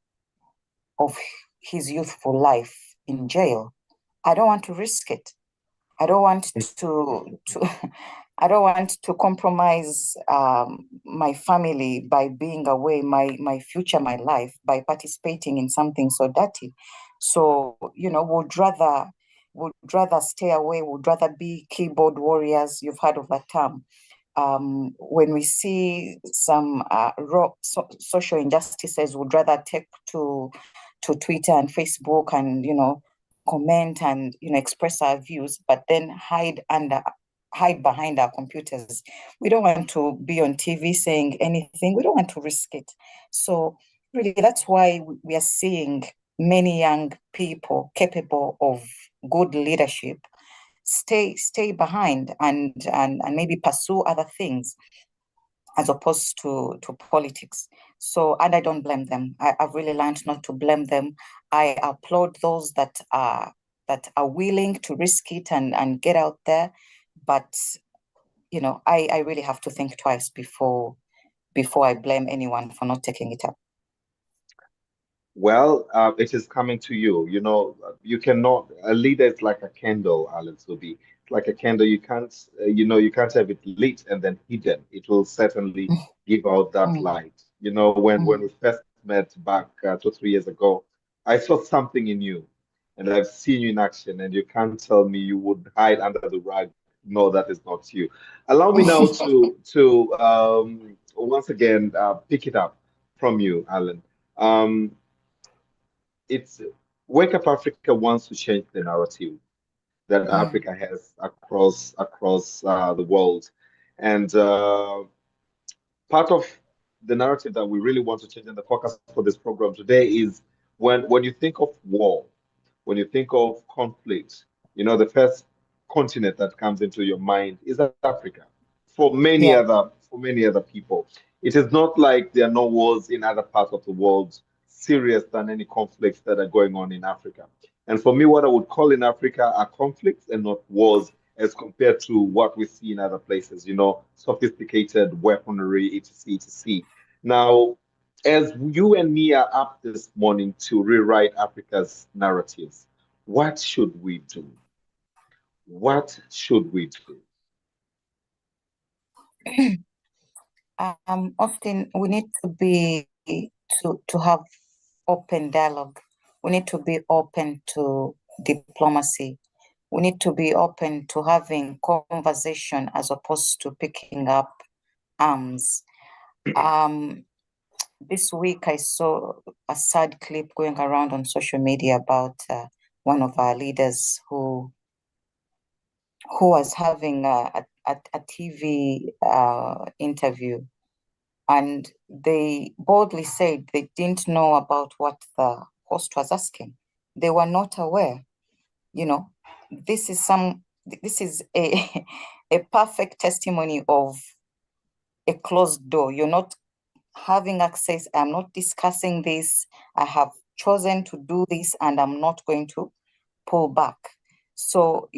of his youthful life in jail. I don't want to risk it. I don't want to I don't want to compromise my family by being away, my future, my life by participating in something so dirty. So would rather stay away, would rather be keyboard warriors. You've heard of that term. When we see some social injustices, would rather take to Twitter and Facebook and comment and express our views, but then hide behind our computers. We don't want to be on TV saying anything. We don't want to risk it. So really, that's why we are seeing many young people capable of good leadership stay behind and maybe pursue other things as opposed to politics. So, and I don't blame them. I've really learned not to blame them. I applaud those that are willing to risk it and get out there. But I really have to think twice before I blame anyone for not taking it up. Well, it is coming to you. You know, you cannot, a leader is like a candle, Alex will be. It's like a candle. You can't have it lit and then hidden. It will certainly give out that Mm, light. You know, when mm. we first met back 2, 3 years ago, I saw something in you and I've seen you in action, and you can't tell me you would hide under the rug. No, that is not you. Allow me now to once again pick it up from you, Alan. Um, it's Wake Up Africa wants to change the narrative that Mm, Africa has across the world, and part of the narrative that we really want to change, and the focus for this program today is when you think of war, when you think of conflict, the first continent that comes into your mind is Africa. Yeah. for many other people. It is not like there are no wars in other parts of the world serious than any conflicts that are going on in Africa. And for me, what I would call in Africa are conflicts and not wars as compared to what we see in other places, sophisticated weaponry, etc., etc. Now, as you and me are up this morning to rewrite Africa's narratives, what should we do? What should we do? Often we need to be to have open dialogue. We need to be open to diplomacy. We need to be open to having conversation as opposed to picking up arms. Um, this week I saw a sad clip going around on social media about one of our leaders who was having a TV interview, and they boldly said they didn't know about what the host was asking. They were not aware. You know, this is a a perfect testimony of a closed door. You're not having access. I'm not discussing this. I have chosen to do this, and I'm not going to pull back. So,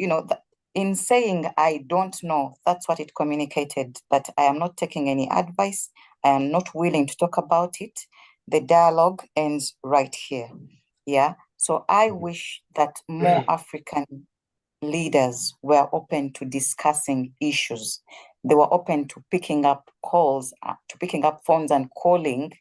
in saying I don't know, that's what it communicated, that I am not taking any advice. I am not willing to talk about it. The dialogue ends right here. Yeah. So I wish that more African leaders were open to discussing issues. They were open to picking up calls, to picking up phones and calling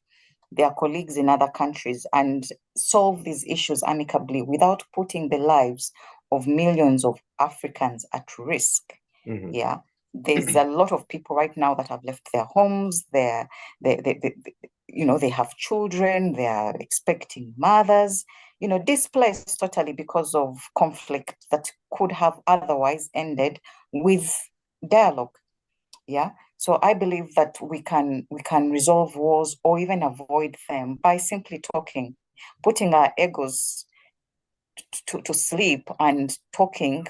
their colleagues in other countries and solve these issues amicably without putting the lives of millions of Africans at risk. Mhm. Yeah. There's a lot of people right now that have left their homes, they have children, they are expecting mothers, displaced totally because of conflict that could have otherwise ended with dialogue. Yeah. So I believe that we can resolve wars or even avoid them by simply talking, putting our egos to sleep and talking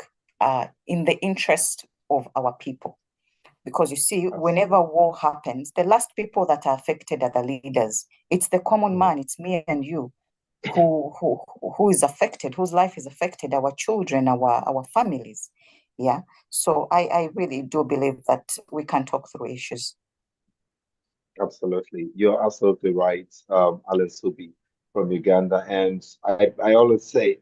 in the interest of our people. Because you see, whenever Absolutely. war happens, the last people that are affected are the leaders. It's the common Mhm. man, it's me and you who is affected, whose life is affected, our children, our families. Yeah. So I really do believe that we can talk through issues. Absolutely. You're absolutely right, Alan Subi from Uganda. And I always say,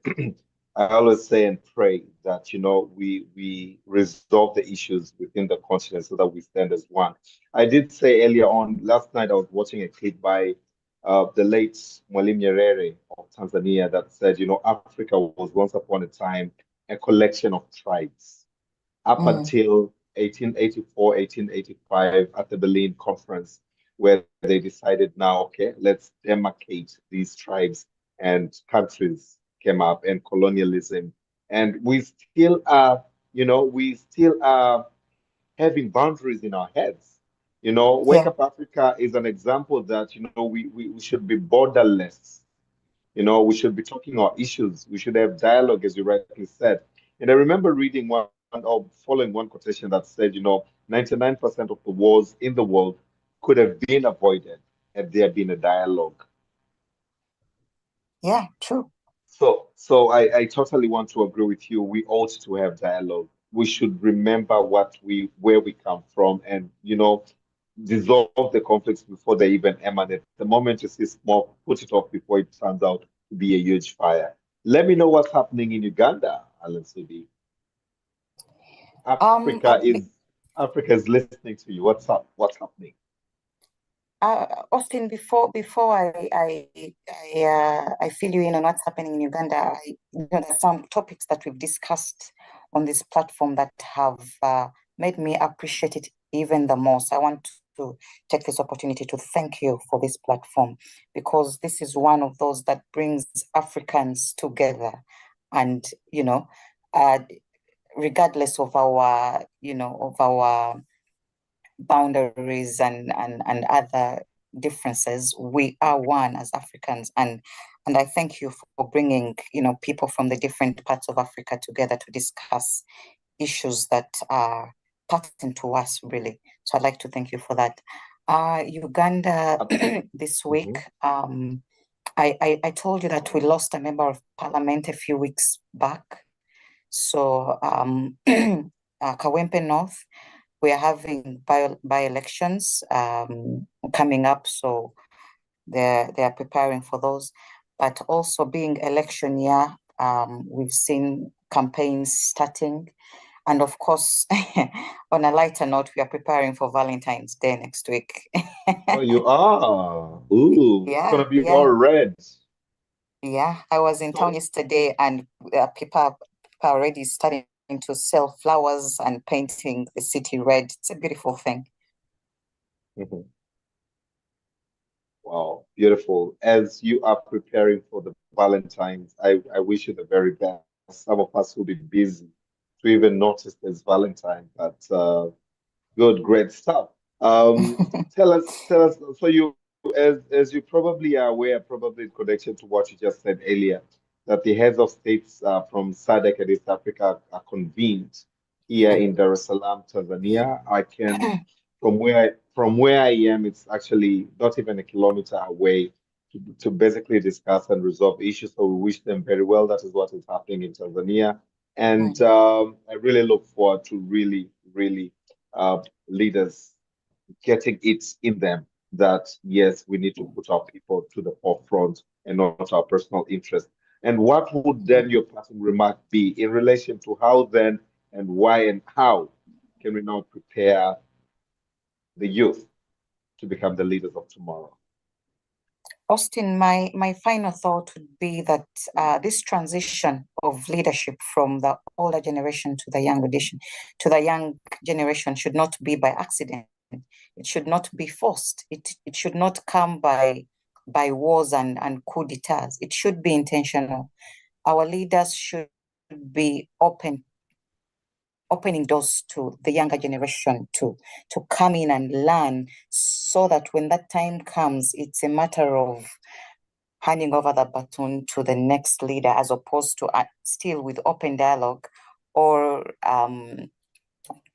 I always say and pray that, we resolve the issues within the continent so that we stand as one. I did say earlier on, last night I was watching a clip by the late Mwalimu Nyerere of Tanzania that said, Africa was once upon a time a collection of tribes up Mm, until 1884, 1885 at the Berlin Conference, where they decided now, okay, let's demarcate these tribes, and countries came up and colonialism. And we still are having boundaries in our heads. Wake yeah, Up Africa is an example that, we should be borderless. We should be talking our issues. We should have dialogue, as you rightly said. And I remember reading one or following one quotation that said, 99% of the wars in the world could have been avoided had there been a dialogue. yeah, true. So I totally want to agree with you. We ought to have dialogue. We should remember where we come from, and dissolve the conflicts before they even emanate. The moment you see smoke, put it off before it turns out to be a huge fire. Let me know what's happening in Uganda, Alan Sudi. Um, Africa uh, is Africa is listening to you. What's up? What's happening? Austin, before I fill you in on what's happening in Uganda, there's some topics that we've discussed on this platform that have made me appreciate it even the most. I want to take this opportunity to thank you for this platform, because this is one of those that brings Africans together, and uh, regardless of our boundaries and other differences, we are one as Africans. And I thank you for bringing, people from the different parts of Africa together to discuss issues that are important to us, really. So I'd like to thank you for that. Uganda this week, Mhm. I told you that we lost a member of parliament a few weeks back. So Kawempe North, we are having by-elections coming up, so they are preparing for those. But also being election year, we've seen campaigns starting. And of course, on a lighter note, we are preparing for Valentine's Day next week. Oh, you are. Ooh, it's Yeah, gonna be all yeah, red. yeah. I was in town So, yesterday and people are already starting to sell flowers and painting the city red. It's a beautiful thing. mhm. Wow, beautiful. As you are preparing for the Valentine's, I wish you the very best. Some of us will be busy to even notice there's Valentine, but good, great stuff. Tell us. So as you probably are aware, probably in connection to what you just said earlier, that the heads of states from SADC and East Africa are convened here in Dar es Salaam, Tanzania. I can, from where I am, it's actually not even a kilometer away to basically discuss and resolve issues. So we wish them very well. That is what is happening in Tanzania, and Mm, I really look forward to really leaders getting it in them that yes, we need to put our people to the forefront and not our personal interest. And what would then mm. your parting remark be in relation to how then and why and how can we now prepare the youth to become the leaders of tomorrow? Austin, my final thought would be that this transition of leadership from the older generation to the young generation should not be by accident. It should not be forced. It should not come by wars and coup d'etats. It should be intentional. Our leaders should be opening doors to the younger generation to come in and learn so that when that time comes, it's a matter of handing over the baton to the next leader as opposed to still with open dialogue or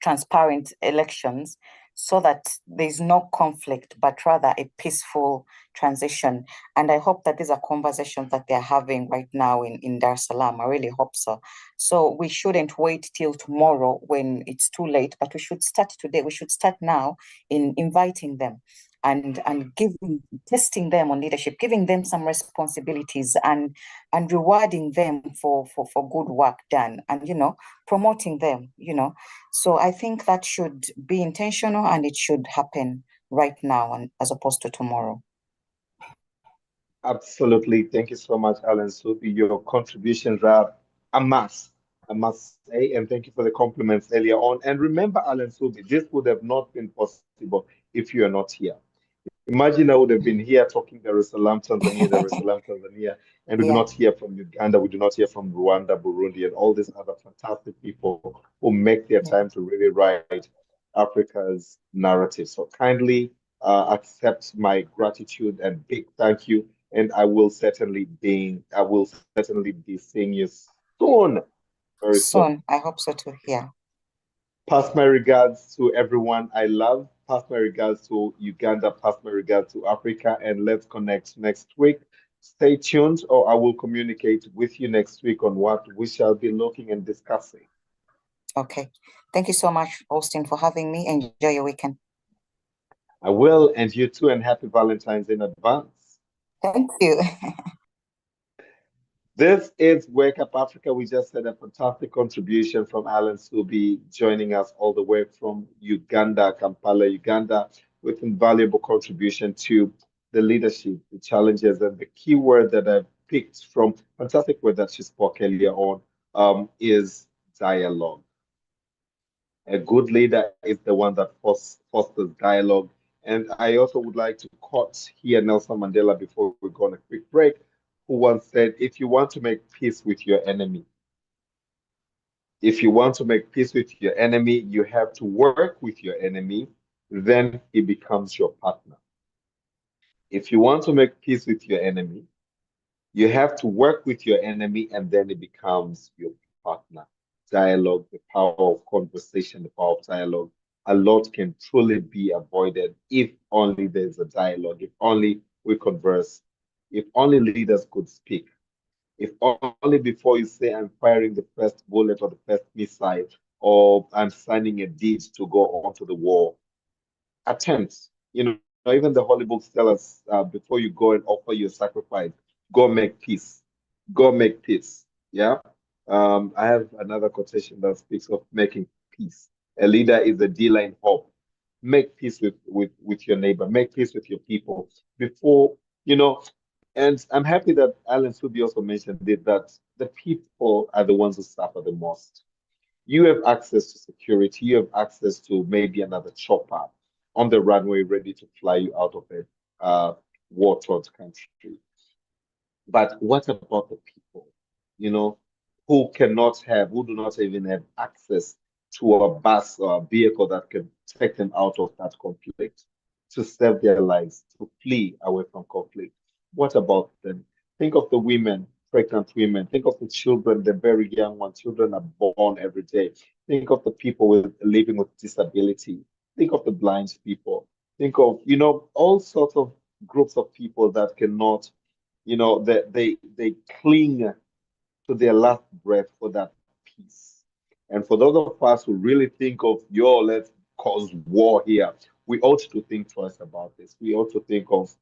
transparent elections so that there's no conflict, but rather a peaceful transition. And I hope that these are conversations that they're having right now in Dar es Salaam. I really hope so. So we shouldn't wait till tomorrow when it's too late, but we should start today. We should start now in inviting them and giving testing them on leadership, giving them some responsibilities and rewarding them for good work done and promoting them, so I think that should be intentional and it should happen right now and as opposed to tomorrow. Absolutely. Thank you so much, Alan Supi. Your contributions are a must, I must say, and thank you for the compliments earlier on. And remember, Alan Supi, this would have not been possible if you are not here. Imagine I would have been here talking Dar es Salaam, Tanzania, Dar es Salaam, Tanzania, and we do Yeah, not hear from Uganda, we do not hear from Rwanda, Burundi, and all these other fantastic people who make their yeah. time to really write Africa's narrative. So kindly accept my gratitude and big thank you. And I will certainly be seeing you soon, very soon. Soon. I hope so too. Yeah. Pass my regards to everyone I love. Pass my regards to Uganda. Pass my regards to Africa. And let's connect next week. Stay tuned, or I will communicate with you next week on what we shall be looking and discussing. Okay. Thank you so much, Austin, for having me. Enjoy your weekend. I will, and you too, and happy Valentine's in advance. Thank you. This is Wake Up Africa. We just had a fantastic contribution from Alan Subi joining us all the way from Uganda, Kampala, Uganda, with invaluable contribution to the leadership, the challenges, and the key word that I've picked from fantastic word that she spoke earlier on is dialogue. A good leader is the one that fosters dialogue. And I also would like to quote here Nelson Mandela before we go on a quick break, who once said, if you want to make peace with your enemy, if you want to make peace with your enemy, you have to work with your enemy, then he becomes your partner. If you want to make peace with your enemy, you have to work with your enemy, and then it becomes your partner. dialogue, the power of conversation, the power of dialogue. A lot can truly be avoided if only there's a dialogue, if only we converse, if only leaders could speak, if only before you say, I'm firing the first bullet or the first missile, or I'm signing a deed to go onto the war, attempt. Even the holy books tell us before you go and offer your sacrifice, go make peace. Go make peace. Yeah. I have another quotation that speaks of making peace. A leader is a dealer in hope. Make peace with your neighbor. Make peace with your people before you know. And I'm happy that Alan Subi also mentioned it that the people are the ones who suffer the most. You have access to security, you have access to maybe another chopper on the runway ready to fly you out of a war-torn country. But what about the people, you know, who do not even have access to a bus or a vehicle that can take them out of that conflict, to save their lives, to flee away from conflict? What about them? Think of the women, pregnant women. Think of the children, the very young ones. Children are born every day. Think of the people living with disability. Think of the blind people. Think of, all sorts of groups of people that cannot they cling to their last breath for that peace. And for those of us who really think of, let's cause war here, we ought to think twice about this. We ought to think of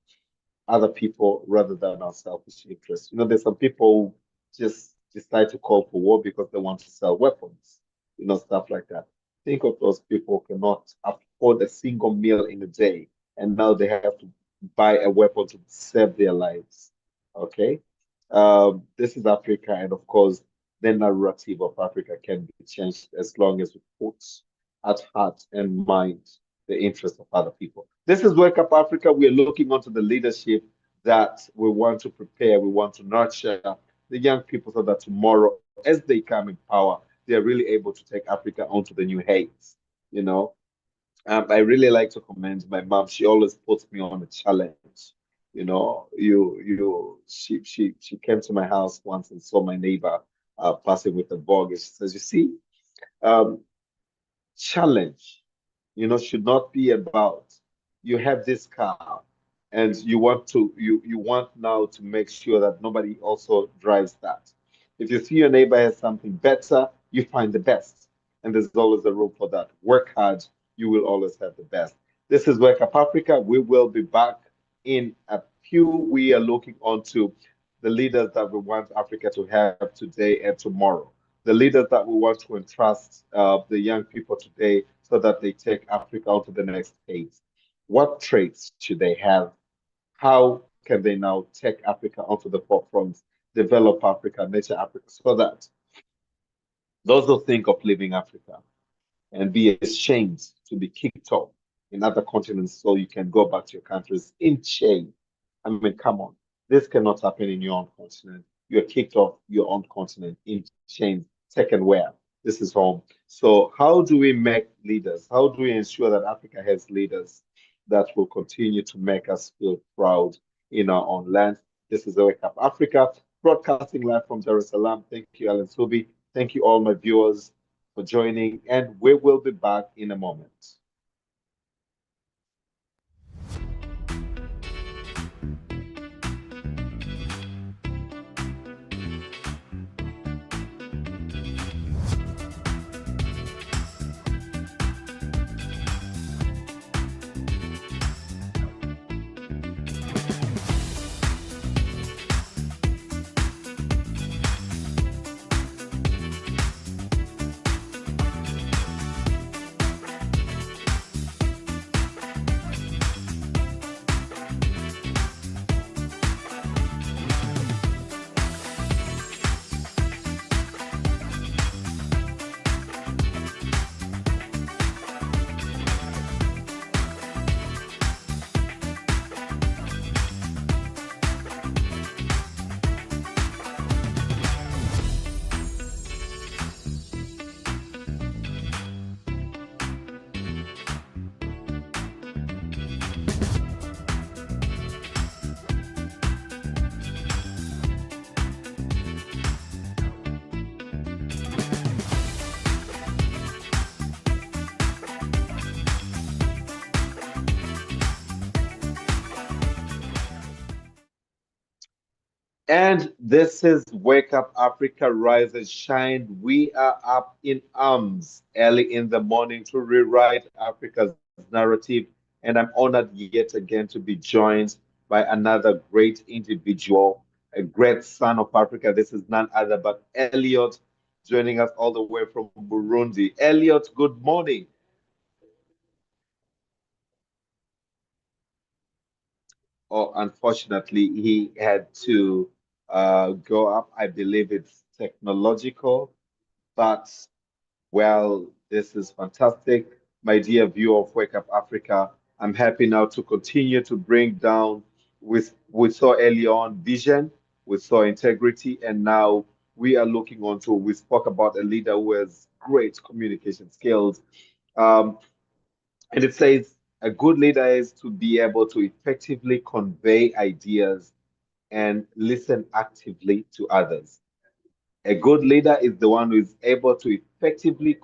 other people rather than our selfish interests. There's some people who just decide to call for war because they want to sell weapons, stuff like that. Think of those people who cannot afford a single meal in a day, and now they have to buy a weapon to save their lives. Okay? This is Africa, and of course, the narrative of Africa can be changed as long as we put at heart and mind the interests of other people. This is Wake Up Africa. We are looking onto the leadership that we want to prepare, we want to nurture the young people so that tomorrow, as they come in power, they are really able to take Africa onto the new heights. You know, I really like to commend my mom. She always puts me on a challenge. She came to my house once and saw my neighbor passing with a dog, and she says, "You see, um, challenge, should not be about you have this car and you want now to make sure that nobody also drives that. If you see your neighbor has something better, you find the best. And there's always a room for that. Work hard, you will always have the best. This is Wake Up Africa. We will be back in a few. We are looking onto the leaders that we want Africa to have today and tomorrow, the leaders that we want to entrust the young people today so that they take Africa onto the next phase. What traits should they have? How can they now take Africa onto the forefront, develop Africa, nurture Africa, so that those who think of leaving Africa and be ashamed to be kicked off in other continents so you can go back to your countries in shame. I mean, come on. This cannot happen in your own continent. You're kicked off your own continent in chains, taken where? This is home. So, how do we make leaders? How do we ensure that Africa has leaders that will continue to make us feel proud in our own land? This is Wake Up Africa, broadcasting live from Dar es Salaam. Thank you, Alan Subi. Thank you, all my viewers, for joining, and we will be back in a moment. And this is Wake Up Africa, Rise and Shine. We are up in arms early in the morning to rewrite Africa's narrative. And I'm honored yet again to be joined by another great individual, a great son of Africa. This is none other but Elliot, joining us all the way from Burundi. Elliot, good morning. Oh, unfortunately, he had to go up. I believe it's technological, but well, this is fantastic. My dear viewer of Wake Up Africa, I'm happy now to continue to bring down, we saw early on vision, we saw integrity, and now we are looking on to, we spoke about a leader who has great communication skills. Um, and it says a good leader is to be able to effectively convey ideas and listen actively to others. A good leader is the one who is able to effectively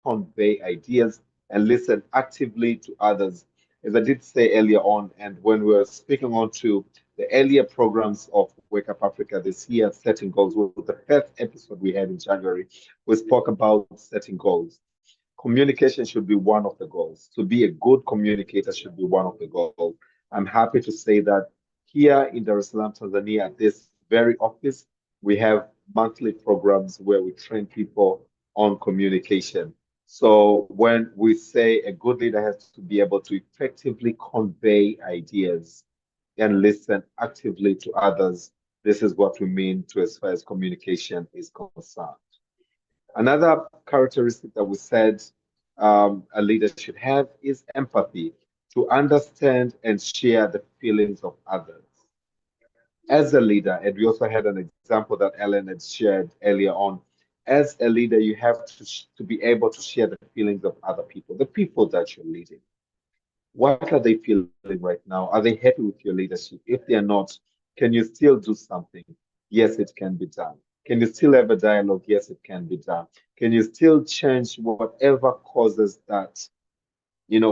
convey ideas and listen actively to others. As I did say earlier on, and when we were speaking on to the earlier programs of Wake Up Africa this year, setting goals was the first episode we had in January. We spoke about setting goals. Communication should be one of the goals. To be a good communicator should be one of the goals. I'm happy to say that here in Dar es Salaam, Tanzania, at this very office, we have monthly programs where we train people on communication. So when we say a good leader has to be able to effectively convey ideas and listen actively to others, this is what we mean to as far as communication is concerned. Another characteristic that we said a leader should have is empathy, to understand and share the feelings of others. As a leader, and we also had an example that Ellen had shared earlier on. As a leader, you have to be able to share the feelings of other people, the people that you're leading. What are they feeling right now? Are they happy with your leadership? If they are not, can you still do something? Yes, it can be done. Can you still have a dialogue? Yes, it can be done. Can you still change whatever causes that,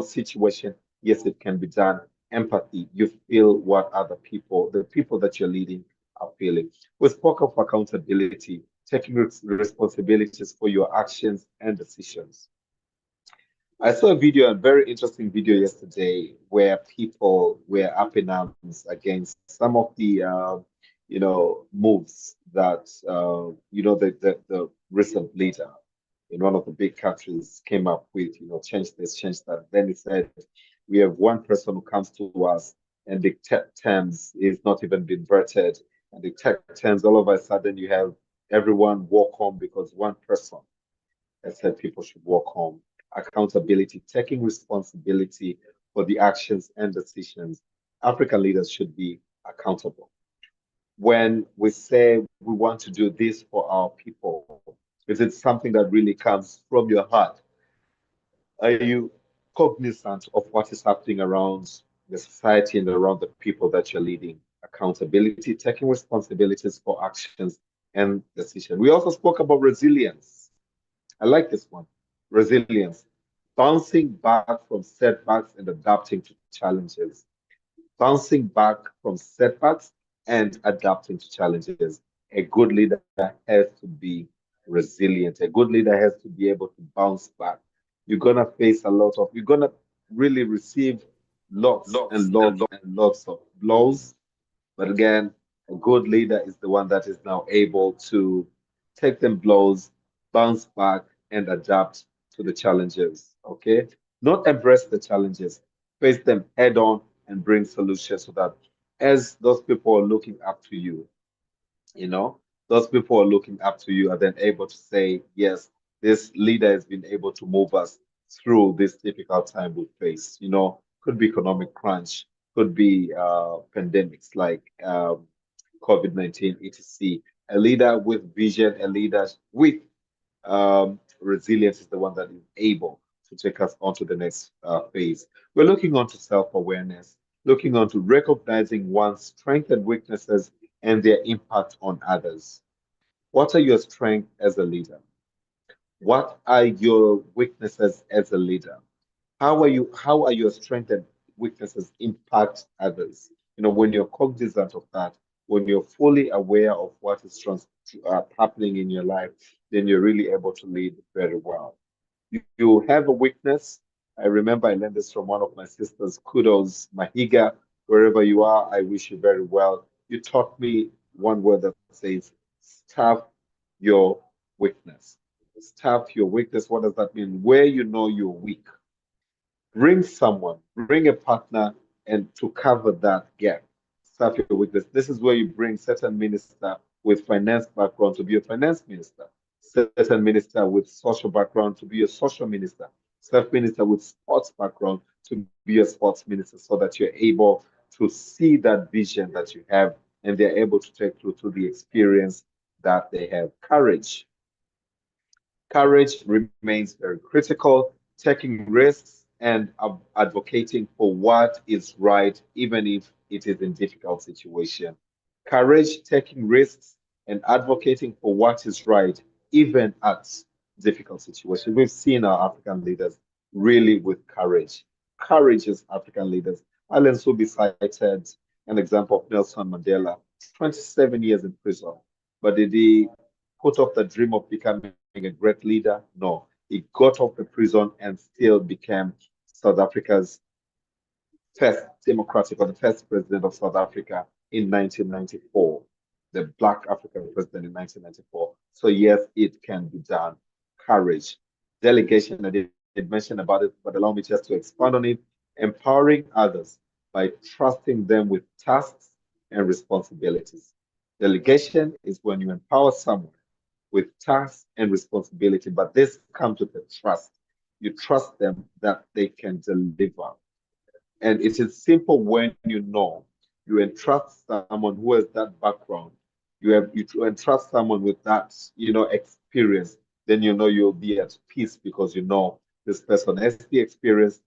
situation? Yes, it can be done. Empathy, you feel what other people, the people that you're leading, are feeling. We spoke of accountability, taking responsibilities for your actions and decisions. I saw a video, a very interesting video yesterday, where people were up in arms against some of the, moves that, the recent leader in one of the big countries came up with, change this, change that. Then he said, we have one person who comes to us and dictate terms is not even been vetted, and dictate terms, all of a sudden you have everyone walk home because one person I said people should walk home. Accountability, taking responsibility for the actions and decisions. African leaders should be accountable. When we say we want to do this for our people, is it something that really comes from your heart? Are you cognizant of what is happening around the society and around the people that you're leading? Accountability, taking responsibilities for actions and decisions. We also spoke about resilience. I like this one. Resilience, bouncing back from setbacks and adapting to challenges. Bouncing back from setbacks and adapting to challenges. A good leader has to be resilient. A good leader has to be able to bounce back. You're going to face you're going to really receive lots and lots and lots of blows, but again, a good leader is the one that is now able to take them blows, bounce back, and adapt to the challenges. Okay? Not embrace the challenges, face them head on and bring solutions so that as those people are looking up to you, you know, those people are looking up to you are then able to say, yes, this leader has been able to move us through this difficult time we face. Could be economic crunch, could be pandemics like COVID-19, etc. A leader with vision, a leader with resilience is the one that is able to take us onto the next phase. We're looking onto self-awareness, looking onto recognizing one's strengths and weaknesses and their impact on others. What are your strengths as a leader? What are your weaknesses as a leader? How are your strengths and weaknesses impact others? When you're cognizant of that, When you're fully aware of what is happening in your life, then you're really able to lead very well. You have a weakness. I remember I learned this from one of my sisters. Kudos, Mahiga, wherever you are, I wish you very well. You taught me one word that says, staff your weakness. Staff your weakness. What does that mean? Where you know you're weak, bring someone, bring a partner, and to cover that gap, staff your weakness. This is where you bring certain minister with finance background to be a finance minister, certain minister with social background to be a social minister, certain minister with sports background to be a sports minister, so that you're able to see that vision that you have, and they're able to take you to the experience that they have. Courage remains very critical, taking risks and advocating for what is right, even if it is in difficult situation. Courage, taking risks, and advocating for what is right, even at difficult situations. We've seen our African leaders really with courage. Courageous African leaders. Alan Subi cited an example of Nelson Mandela, 27 years in prison. But did he put off the dream of becoming a great leader? No. He got off the prison and still became South Africa's first democratic, or the first president of South Africa in 1994, the Black African president in 1994. So yes, it can be done. Courage, delegation, I did mention about it, but allow me just to expand on it. Empowering others by trusting them with tasks and responsibilities. Delegation is when you empower someone with tasks and responsibility, but this comes with a trust. You trust them that they can deliver. And it is simple when you know you entrust someone who has that background. You entrust someone with that, experience, then you know you'll be at peace because you know this person has the experience,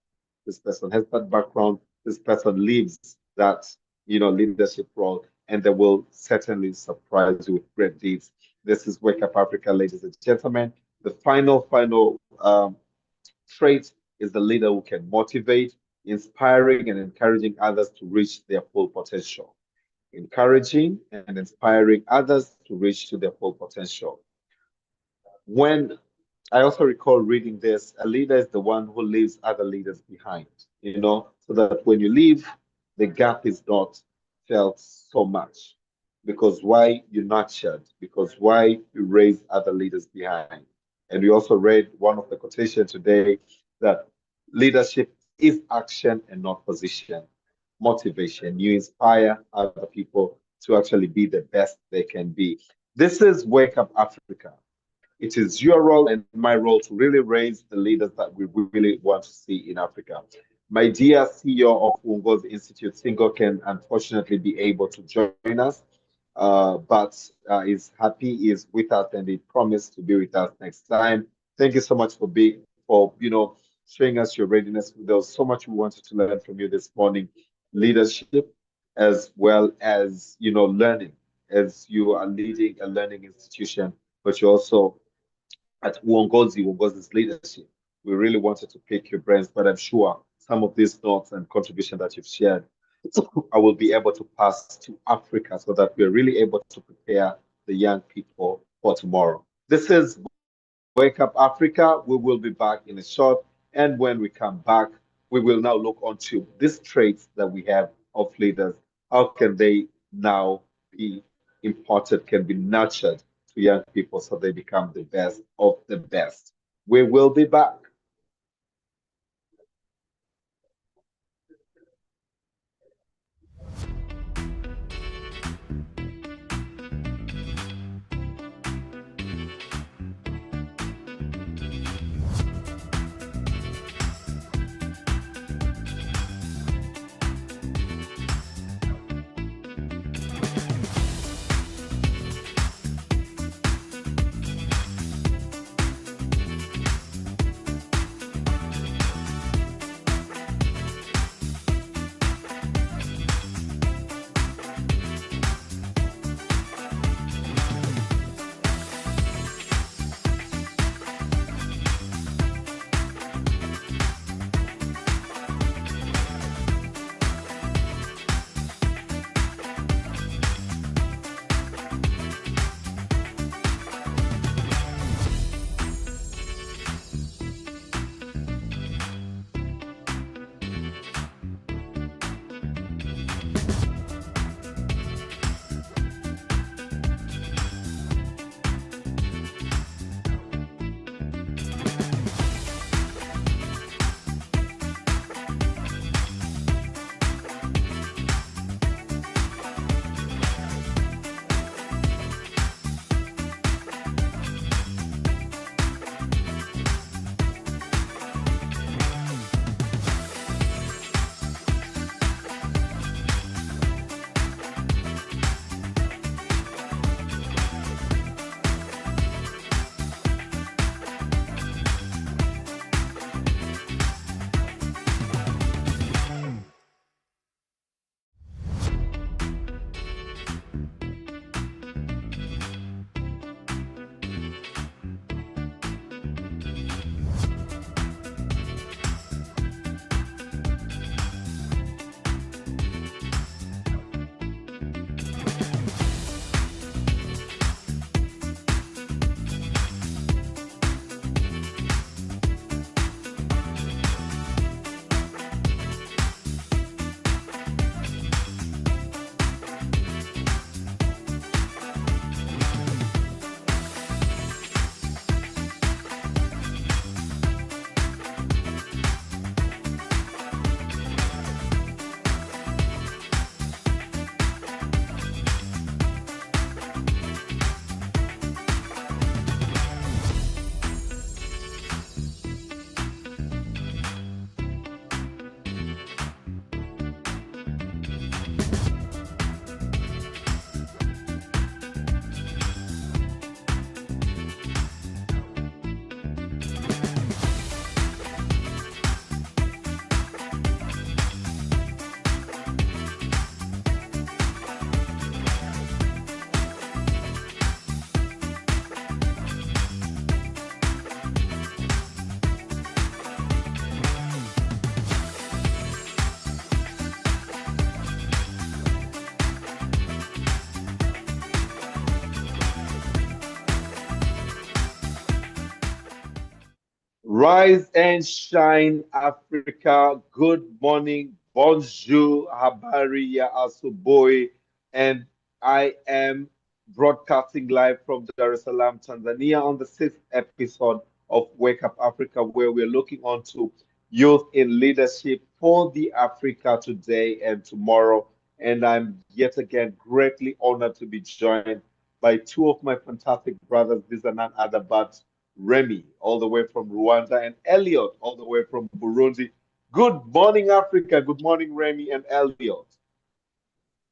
this person has that background, this person lives that, leadership role, and they will certainly surprise you with great deeds. This is Wake Up Africa, ladies and gentlemen. The final trait is the leader who can motivate, inspiring, and encouraging others to reach their full potential. Encouraging and inspiring others to reach to their full potential. When I also recall reading this, a leader is the one who leaves other leaders behind, so that when you leave, the gap is not felt so much. Because why you nurtured, because why you raise other leaders behind. And we also read one of the quotations today that leadership is action and not position. Motivation. You inspire other people to actually be the best they can be. This is Wake Up Africa. It is your role and my role to really raise the leaders that we really want to see in Africa. My dear CEO of Uongozi Institute, Singo, can unfortunately be able to join us, but is happy, is with us, and he promised to be with us next time. Thank you so much for showing us your readiness. There was so much we wanted to learn from you this morning, leadership, as well as learning, as you are leading a learning institution, but you also at Uongozi's leadership. We really wanted to pick your brains, but I'm sure some of these thoughts and contribution that you've shared, I will be able to pass to Africa so that we're really able to prepare the young people for tomorrow. This is Wake Up Africa. We will be back in a short. And when we come back, we will now look onto these traits that we have of leaders. How can they now be imparted, can be nurtured to young people so they become the best of the best? We will be back. Rise and shine, Africa. Good morning, bonjour, habari ya asubuhi, and I am broadcasting live from Dar es Salaam, Tanzania, on the sixth episode of Wake Up Africa, where we're looking onto youth in leadership for the Africa today and tomorrow. And I'm yet again greatly honored to be joined by two of my fantastic brothers. These are none other but Remy, all the way from Rwanda, and Elliot, all the way from Burundi. Good morning, Africa. Good morning, Remy and Elliot.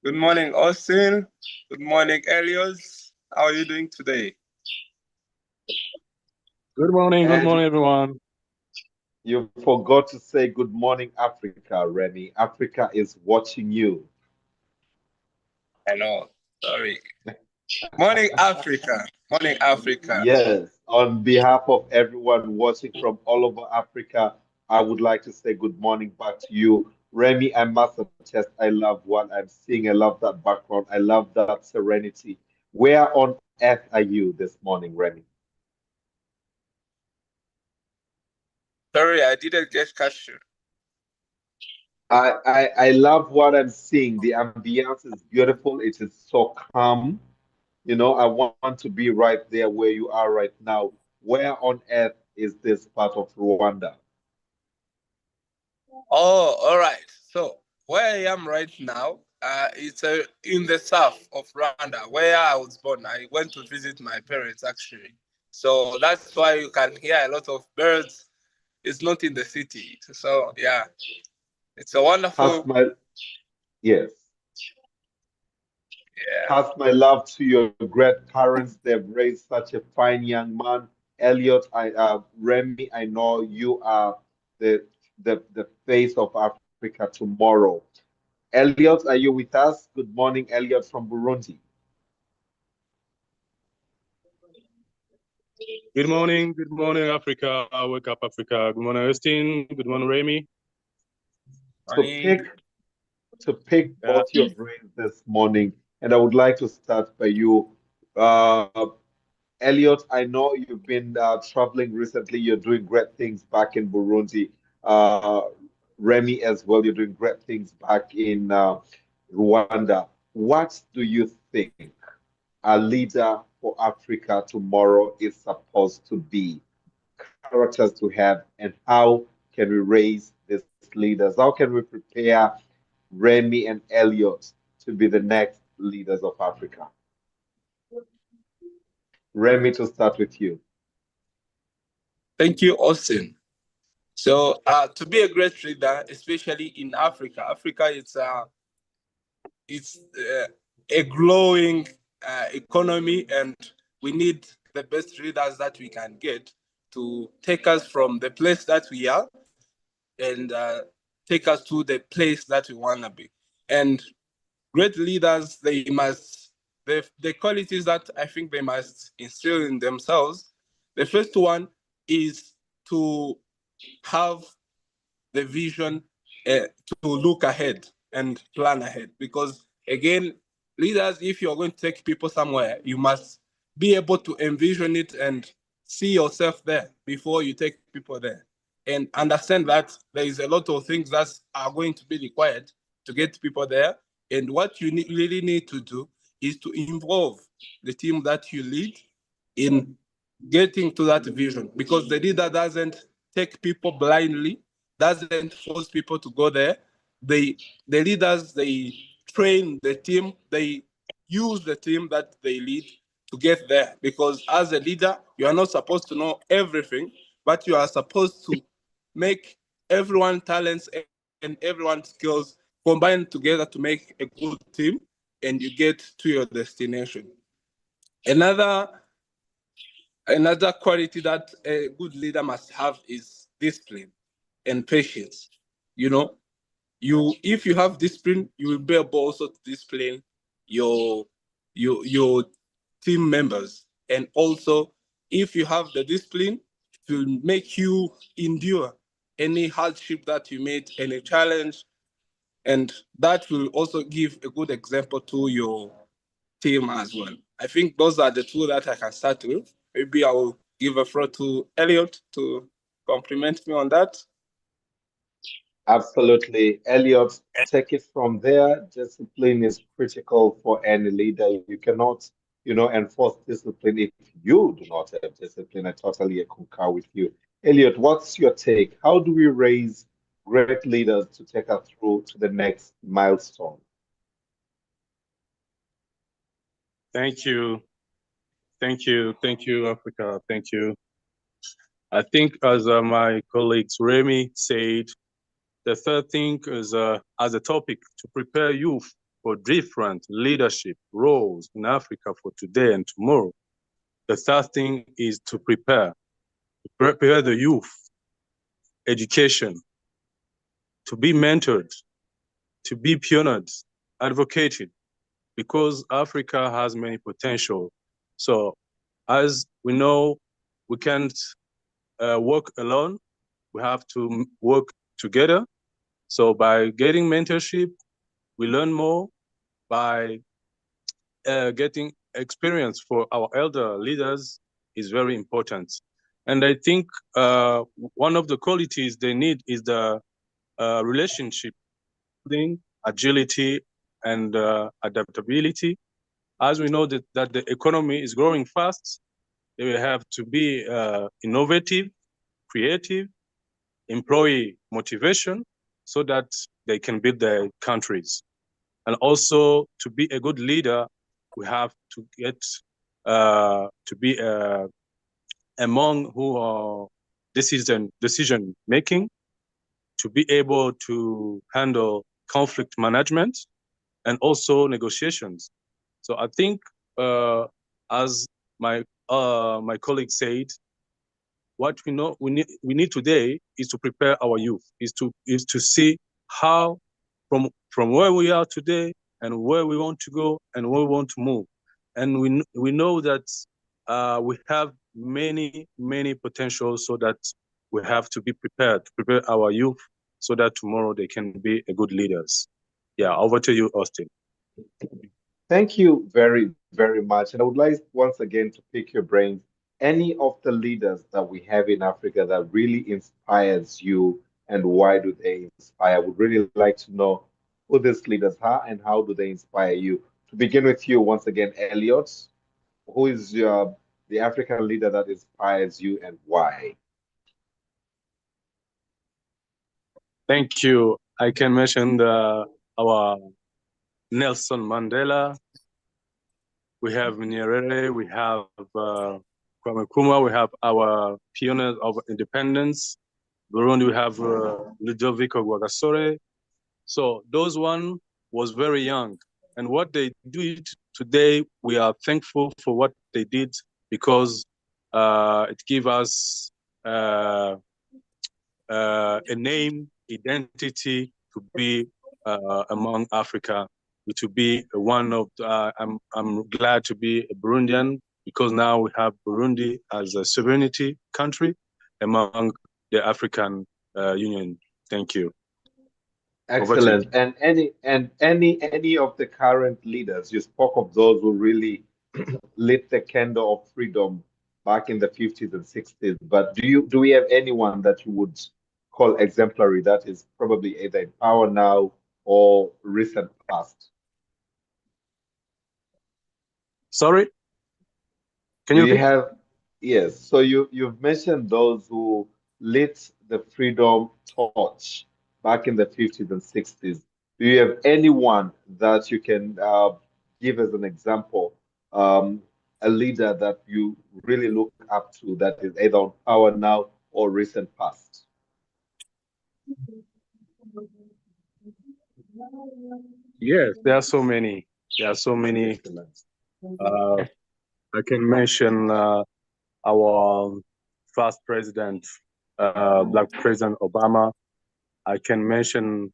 Good morning, Austin. Good morning, Elios. How are you doing today? Good And morning, everyone. you forgot to say good morning, Africa, Remy. Africa is watching you. I know. Sorry. Morning, Africa. Morning, Africa. Yes, on behalf of everyone watching from all over Africa, I would like to say good morning back to you. Remy, I must attest, I love what I'm seeing. I love that background. I love that serenity. Where on earth are you this morning, Remy? Sorry, I didn't get catch you. I love what I'm seeing. The ambiance is beautiful. It is so calm. You know, I want to be right there where you are right now. Where on earth is this part of Rwanda? Oh, all right. So where I am right now, it's in the south of Rwanda, where I was born. I went to visit my parents actually. So that's why you can hear a lot of birds. It's not in the city. So yeah, it's a Pass wonderful. my, yes. Yeah. Pass my love to your great parents. They've raised such a fine young man. Elliot, Remy, I know you are the the face of Africa tomorrow. Elliot, are you with us? Good morning, Elliot from Burundi. Good morning, Africa. Wake up, Africa. Good morning, Austin. Good morning, Remy. To Morning. pick to pick Uh, both your brains this morning, and I would like to start by you. Uh, Elliot, I know you've been traveling recently. You're doing great things back in Burundi. Uh, Remy as well, you're doing great things back in Rwanda. What do you think a leader for Africa tomorrow is supposed to be? Characters to have, and how can we raise these leaders? How can we prepare Remy and Elliot to be the next leaders of Africa? Remy, to start with you. Thank you, Austin. So to be a great leader, especially in Africa, Africa it's a growing economy, and we need the best leaders that we can get to take us from the place that we are and take us to the place that we want to be. And great leaders, the qualities that I think they must instill in themselves. The first one is to have the vision, to look ahead and plan ahead. Because again, leaders, if you're going to take people somewhere, you must be able to envision it and see yourself there before you take people there. And understand that there is a lot of things that are going to be required to get people there. And what you really need to do is to involve the team that you lead in getting to that vision, because the leader doesn't take people blindly, doesn't force people to go there. They, the leaders, they train the team, they use the team that they lead to get there. Because as a leader, you are not supposed to know everything, but you are supposed to make everyone's talents and everyone's skills combine together to make a good team, and you get to your destination. Another Another quality that a good leader must have is discipline and patience. You know, if you have discipline, you will be able also to discipline your your team members. And also, if you have the discipline, it will make you endure any hardship that you meet, any challenge, and that will also give a good example to your team as well. I think those are the two that I can start with. Maybe I will give a floor to Elliot to. compliment me on that. Absolutely. Elliot, take it from there. Discipline is critical for any leader. You cannot, enforce discipline if you do not have discipline. I totally concur with you. Elliot, what's your take? How do we raise great leaders to take us through to the next milestone? Thank you. Thank you. Thank you, Africa. Thank you. I think, as my colleagues Remy said, the third thing is, as a topic, to prepare youth for different leadership roles in Africa for today and tomorrow. The third thing is to prepare the youth, education, to be mentored, to be pioneered, advocated, because Africa has many potential. So, as we know, we can't work alone. We have to work together. So by getting mentorship, we learn more. By getting experience for our elder leaders is very important. And I think one of the qualities they need is the relationship building, agility, and adaptability. As we know that the economy is growing fast, they will have to be innovative, creative, employee motivation, so that they can build their countries. And also, to be a good leader, we have to get to be among who are decision making, to be able to handle conflict management and also negotiations. So I think, as my colleague said, what we need today is to prepare our youth, is to see how from where we are today and where we want to go and where we want to move. And we know that we have many potentials, so that we have to be prepared to prepare our youth so that tomorrow they can be a good leaders. Yeah, over to you, Austin. Thank you very, very much. And I would like once again to pick your brains. Any of the leaders that we have in Africa that really inspires you, and why do they inspire? I would really like to know who these leaders are and how do they inspire you. To begin with you, once again, Elliot, who is the African leader that inspires you and why? Thank you. I can mention our Nelson Mandela. We have Nyerere. We have Kwame Nkrumah. We have our pioneers of independence. Burundi, we have Ludovico Guagasore. So those one was very young. And what they did today, we are thankful for what they did, because it gave us a name, identity to be among Africa, to be one of. I'm glad to be a Burundian, because now we have Burundi as a sovereignty country among the African Union. Thank you. Excellent. And any of the current leaders, you spoke of those who really lit the candle of freedom back in the 50s and 60s. But do we have anyone that you would call exemplary that is probably either in power now or recent past? Sorry? Can Do you you repeat? have, yes. So you've mentioned those who lit the freedom torch back in the 50s and 60s. Do you have anyone that you can give as an example, a leader that you really look up to that is either on power now or recent past? Yes, there are so many. There are so many. I can mention our first president, Black President Obama. I can mention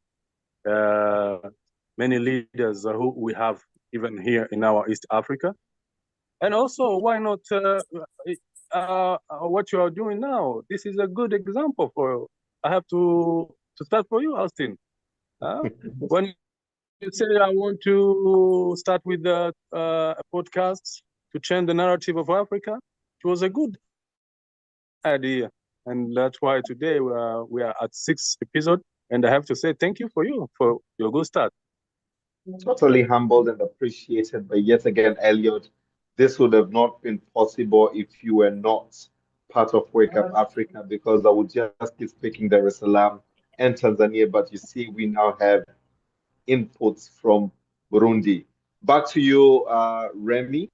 many leaders who we have even here in our East Africa. And also, why not what you are doing now? This is a good example for. I have to start for you, Austin. When you say I want to start with a podcast to change the narrative of Africa, it was a good idea. And that's why today we are at 6th episode. And I have to say thank you for your good start. Totally humbled and appreciated. But yet again, Elliot, this would have not been possible if you were not part of Wake Up Africa, because I would just keep speaking Dar es Salaam and Tanzania. But you see, we now have inputs from Burundi. Back to you, Remy.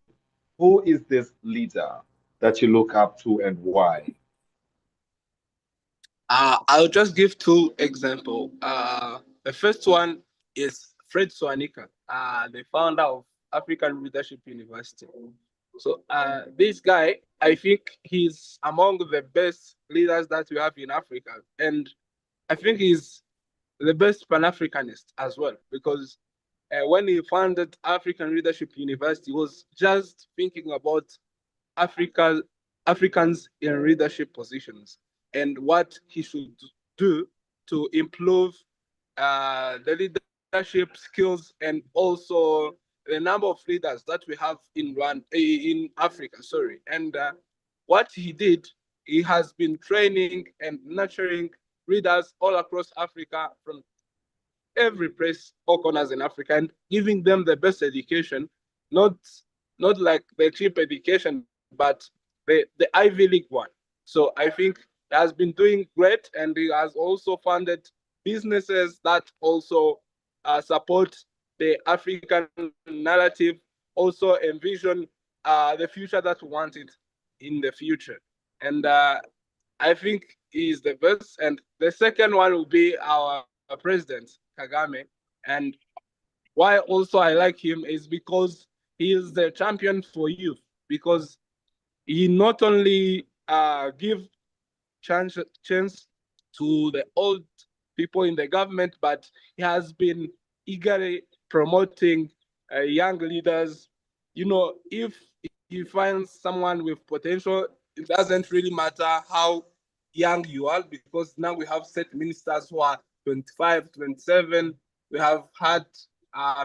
Who is this leader that you look up to and why? I'll just give two examples. The first one is Fred Swanika, the founder of African Leadership University. So this guy, I think he's among the best leaders that we have in Africa. And I think he's the best Pan-Africanist as well, because when he founded African Leadership University, he was just thinking about Africa, Africans in leadership positions and what he should do to improve the leadership skills and also the number of leaders that we have in Africa. Sorry, and what he did, he has been training and nurturing leaders all across Africa from every place, all corners in Africa, and giving them the best education, not not like the cheap education, but the Ivy League one. So I think he has been doing great, and he has also funded businesses that also support the African narrative, also envision the future that we want it in the future. And I think he is the best. And the second one will be our president, Kagame. And why also I like him is because he is the champion for youth, because he not only give chance to the old people in the government, but he has been eagerly promoting young leaders. You know, if he finds someone with potential, it doesn't really matter how young you are, because now we have set ministers who are 25, 27. We have had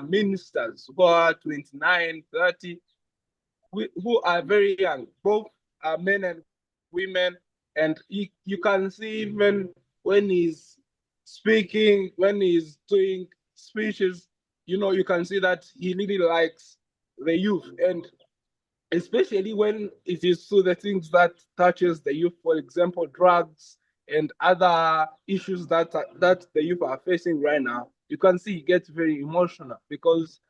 ministers who are 29, 30, who are very young, both men and women. And you can see even when he's speaking, when he's doing speeches, you know, you can see that he really likes the youth. And especially when it is to the things that touches the youth, for example, drugs and other issues that the youth are facing right now, you can see he gets very emotional because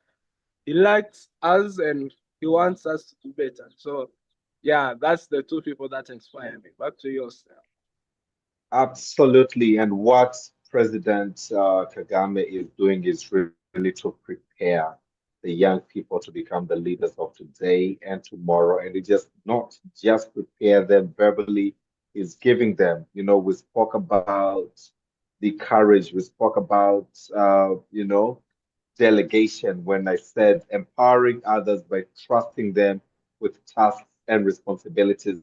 he likes us and he wants us to do better. So yeah, that's the two people that inspire me. Back to yours now. Absolutely. And what President Kagame is doing is really to prepare the young people to become the leaders of today and tomorrow. And it just not just prepare them verbally, is giving them, we spoke about the courage, we spoke about, delegation when I said empowering others by trusting them with tasks and responsibilities.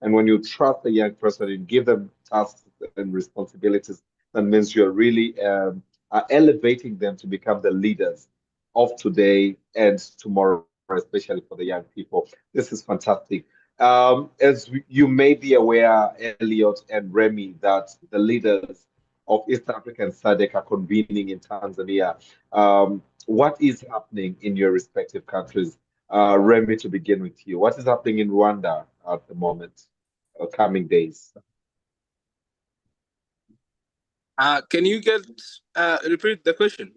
And when you trust a young person, you give them tasks and responsibilities, that means you're really are elevating them to become the leaders of today and tomorrow, especially for the young people. This is fantastic. You may be aware, Elliot and Remy, that the leaders of East Africa and SADC are convening in Tanzania. What is happening in your respective countries? Remy, to begin with you, what is happening in Rwanda at the moment, coming days? Can you repeat the question?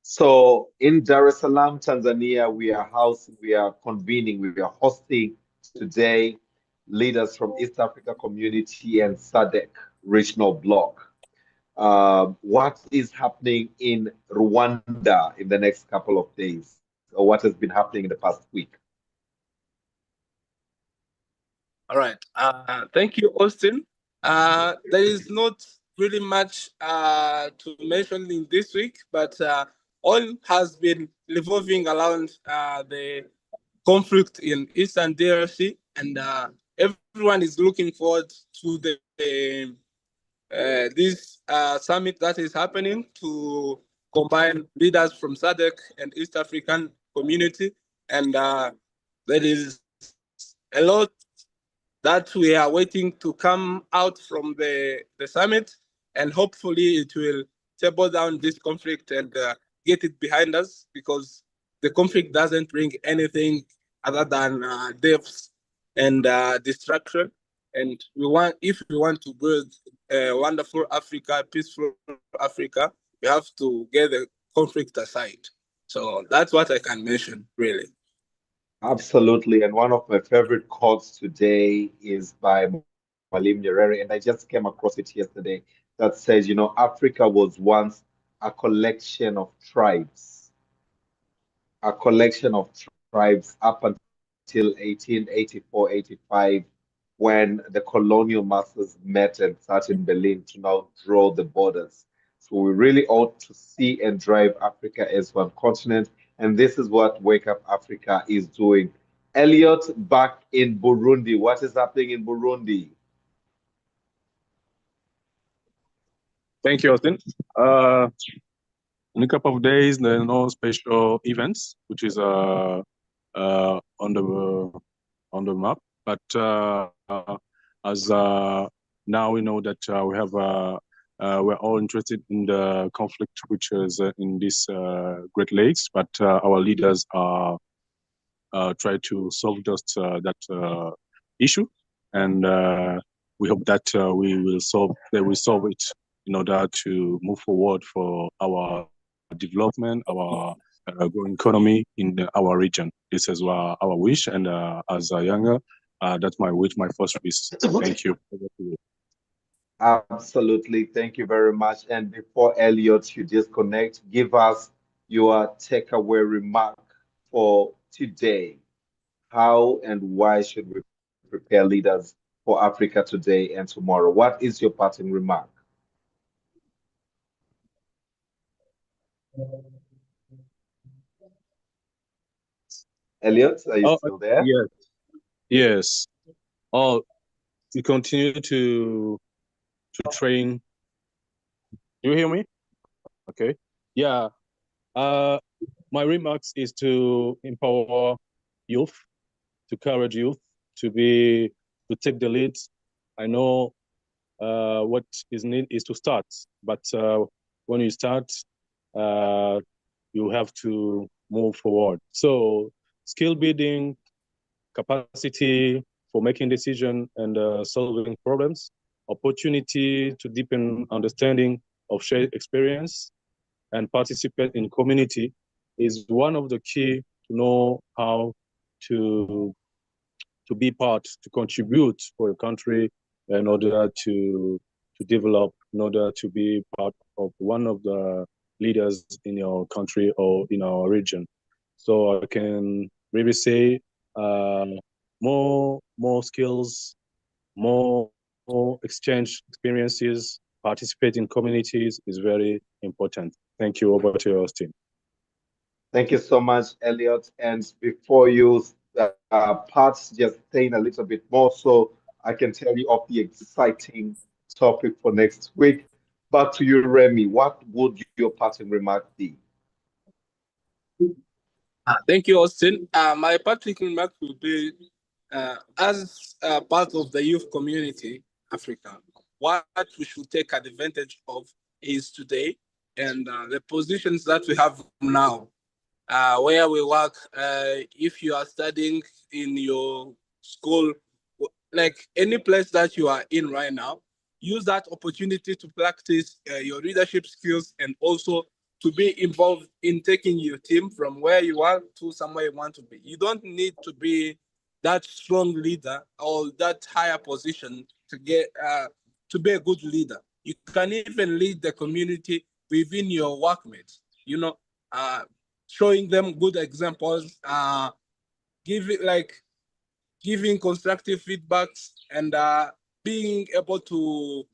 So in Dar es Salaam, Tanzania, we are convening, we are hosting today leaders from East Africa Community and SADC regional bloc. What is happening in Rwanda in the next couple of days, or what has been happening in the past week? All right. Thank you, Austin. There is not really much to mention in this week, but all has been revolving around the conflict in Eastern DRC, and everyone is looking forward to this summit that is happening to combine leaders from SADC and East African community, and there is a lot that we are waiting to come out from the summit, and hopefully it will table down this conflict and get it behind us, because the conflict doesn't bring anything other than deaths and destruction. And if we want to build a wonderful Africa, peaceful Africa, we have to get the conflict aside. So that's what I can mention, really. Absolutely. And one of my favorite quotes today is by Malim Nyerere, and I just came across it yesterday, that says, Africa was once a collection of tribes, up until 1884, 85, when the colonial masters met and sat in Berlin to now draw the borders. So we really ought to see and drive Africa as one continent. And this is what Wake Up Africa is doing. Elliot, back in Burundi. What is happening in Burundi? Thank you, Austin. In a couple of days, there are no special events, which is on the map. But as now we know that we're all interested in the conflict which is in this Great Lakes, but our leaders are try to solve just that issue, and we hope that they will solve it in order to move forward for our development, our growing economy in our region. This is our wish, and as a younger, that's my wish, my first wish. Thank you. Absolutely. Thank you very much. And before Elliot, you disconnect, give us your takeaway remark for today. How and why should we prepare leaders for Africa today and tomorrow? What is your parting remark? Elliot, are you still there? Yes. Yes. Oh, we continue to train. Do you hear me? Okay. Yeah. My remarks is to empower youth, to encourage youth to take the lead. I know what is needed is to start, but when you start, you have to move forward. So skill building, capacity for making decision and solving problems, opportunity to deepen understanding of shared experience, and participate in community is one of the key to know how to be part, to contribute for your country in order to develop, in order to be part of one of the leaders in your country or in our region. So I can really say uh, more skills, more exchange experiences, participate in communities is very important. Thank you. Over to you, Austin. Thank you so much, Elliot. And before you part, just saying a little bit more so I can tell you of the exciting topic for next week. Back to you, Remy. What would your parting remark be? Thank you, Austin. My parting remark will be, as part of the youth community, Africa, what we should take advantage of is today, and the positions that we have now, where we work. If you are studying in your school, like any place that you are in right now, use that opportunity to practice your leadership skills, and also to be involved in taking your team from where you are to somewhere you want to be. You don't need to be that strong leader or that higher position to be a good leader. You can even lead the community within your workmates. Uh, Showing them good examples, giving constructive feedbacks, and being able to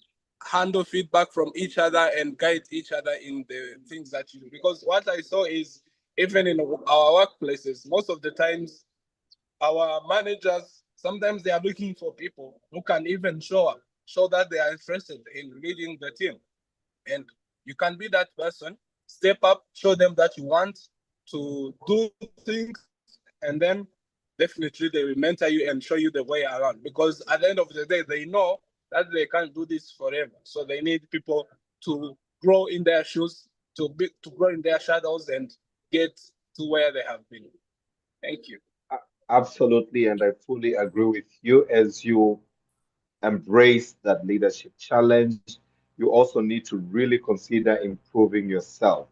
handle feedback from each other and guide each other in the things that you do. Because what I saw is, even in our workplaces, most of the times our managers, sometimes they are looking for people who can even show that they are interested in leading the team. And you can be that person, step up, show them that you want to do things, and then definitely they will mentor you and show you the way around. Because at the end of the day, they know that they can't do this forever. So they need people to grow in their shoes, to grow in their shadows and get to where they have been. Thank you. Absolutely, and I fully agree with you. As you embrace that leadership challenge, you also need to really consider improving yourself.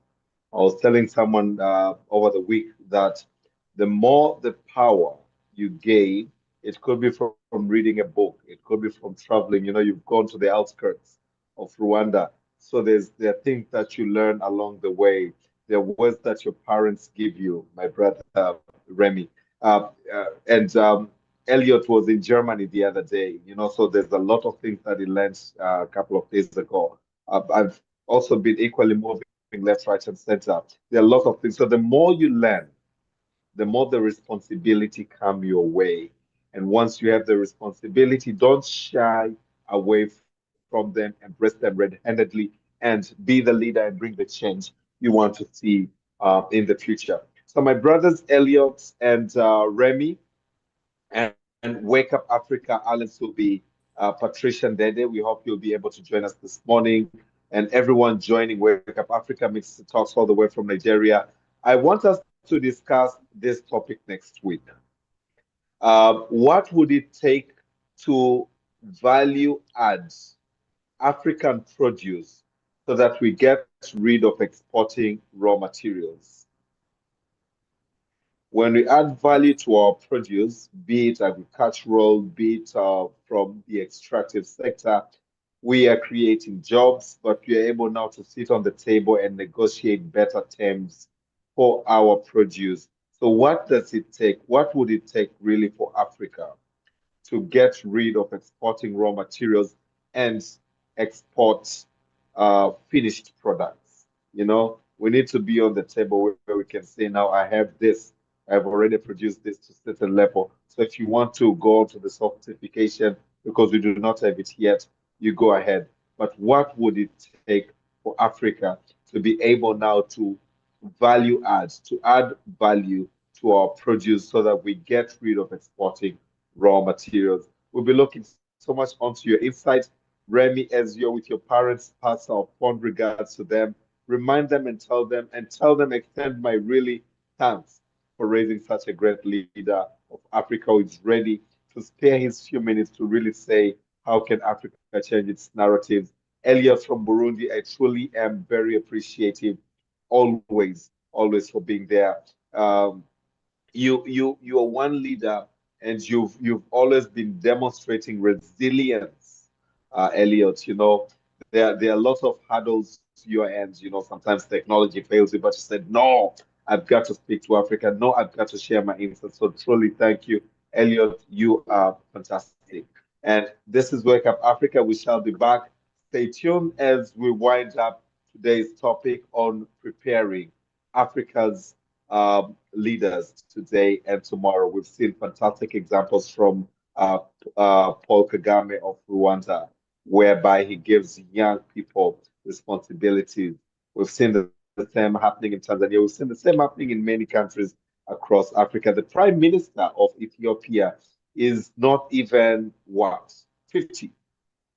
I was telling someone over the week that the more the power you gain, it could be from reading a book, it could be from traveling. You know, you've gone to the outskirts of Rwanda, so there are things that you learn along the way. There are words that your parents give you, my brother Remy. And Elliot was in Germany the other day, you know, so there's a lot of things that he learned a couple of days ago. I've also been equally moving left, right, and center. There are a lot of things. So the more you learn, the more the responsibility come your way. And once you have the responsibility, don't shy away from them, embrace them red-handedly, and be the leader and bring the change you want to see in the future. So my brothers Elliot and Remy, and Wake Up Africa. Alex will be Patricia and Dede. We hope you'll be able to join us this morning. And everyone joining Wake Up Africa Mix Talks all the way from Nigeria. I want us to discuss this topic next week. What would it take to value add African produce so that we get rid of exporting raw materials? When we add value to our produce, be it agricultural, be it from the extractive sector, we are creating jobs, but we are able now to sit on the table and negotiate better terms for our produce. So, what does it take? What would it take really for Africa to get rid of exporting raw materials and export finished products? You know, we need to be on the table where we can say, now I have this, I've already produced this to certain level. So if you want to go to the certification because we do not have it yet, you go ahead. But what would it take for Africa to be able now to to add value to our produce so that we get rid of exporting raw materials? We'll be looking so much onto your insight. Remy, as you're with your parents, pass our fond regards to them. Remind them and tell them, extend my really thanks for raising such a great leader of Africa who is ready to spare his few minutes to really say, how can Africa change its narratives? Elliot from Burundi, I truly am very appreciative, always for being there. You are one leader, and you've always been demonstrating resilience, Elliot. You know, there are lots of hurdles to your end. You know, sometimes technology fails you, but you said, no, I've got to speak to Africa. No, I've got to share my insights. So truly, thank you, Elliot. You are fantastic. And this is Wake Up Africa. We shall be back. Stay tuned as we wind up today's topic on preparing Africa's leaders today and tomorrow. We've seen fantastic examples from Paul Kagame of Rwanda, whereby he gives young people responsibilities. We've seen the same happening in Tanzania. We've seen the same happening in many countries across Africa. The Prime Minister of Ethiopia is not even what, 50,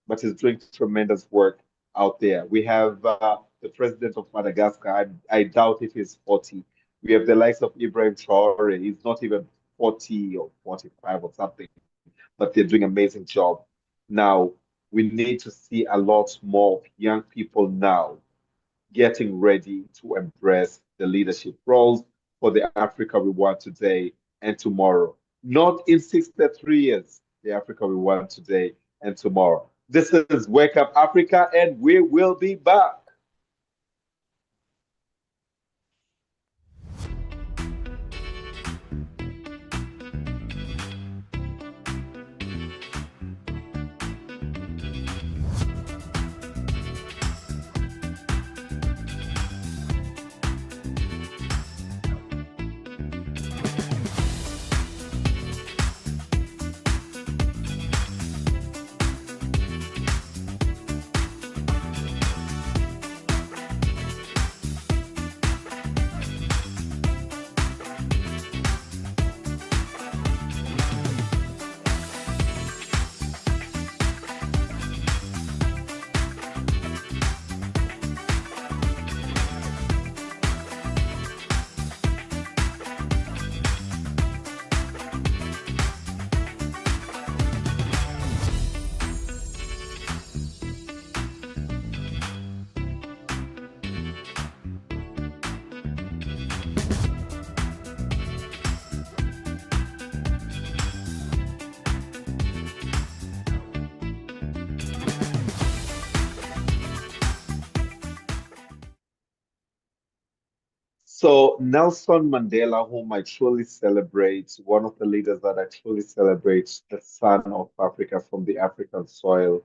but is doing tremendous work out there. We have the president of Madagascar. I doubt if he's 40. We have the likes of Ibrahim Traore. He's not even 40 or 45 or something, but they're doing an amazing job. Now, we need to see a lot more young people now getting ready to embrace the leadership roles for the Africa we want today and tomorrow. Not in 63 years, the Africa we want today and tomorrow. This is Wake Up Africa, and we will be back. So Nelson Mandela, whom I truly celebrate, one of the leaders that I truly celebrate, the son of Africa from the African soil,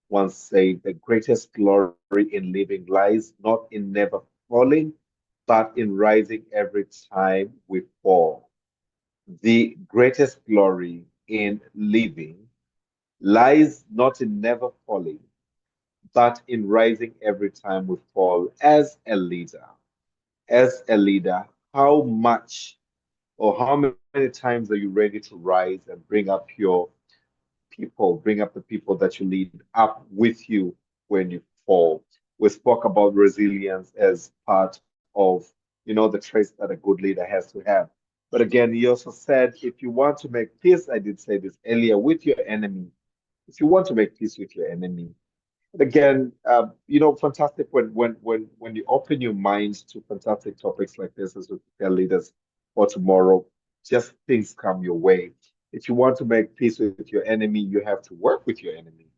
once said, the greatest glory in living lies not in never falling, but in rising every time we fall. The greatest glory in living lies not in never falling, but in rising every time we fall. As a leader, how much or how many times are you ready to rise and bring up your people, bring up the people that you lead up with you when you fall? We spoke about resilience as part of, the traits that a good leader has to have. But again, he also said, if you want to make peace, I did say this earlier, with your enemy, if you want to make peace with your enemy, again, fantastic when you open your mind to fantastic topics like this as we prepare leaders for tomorrow, just things come your way. If you want to make peace with your enemy, you have to work with your enemy.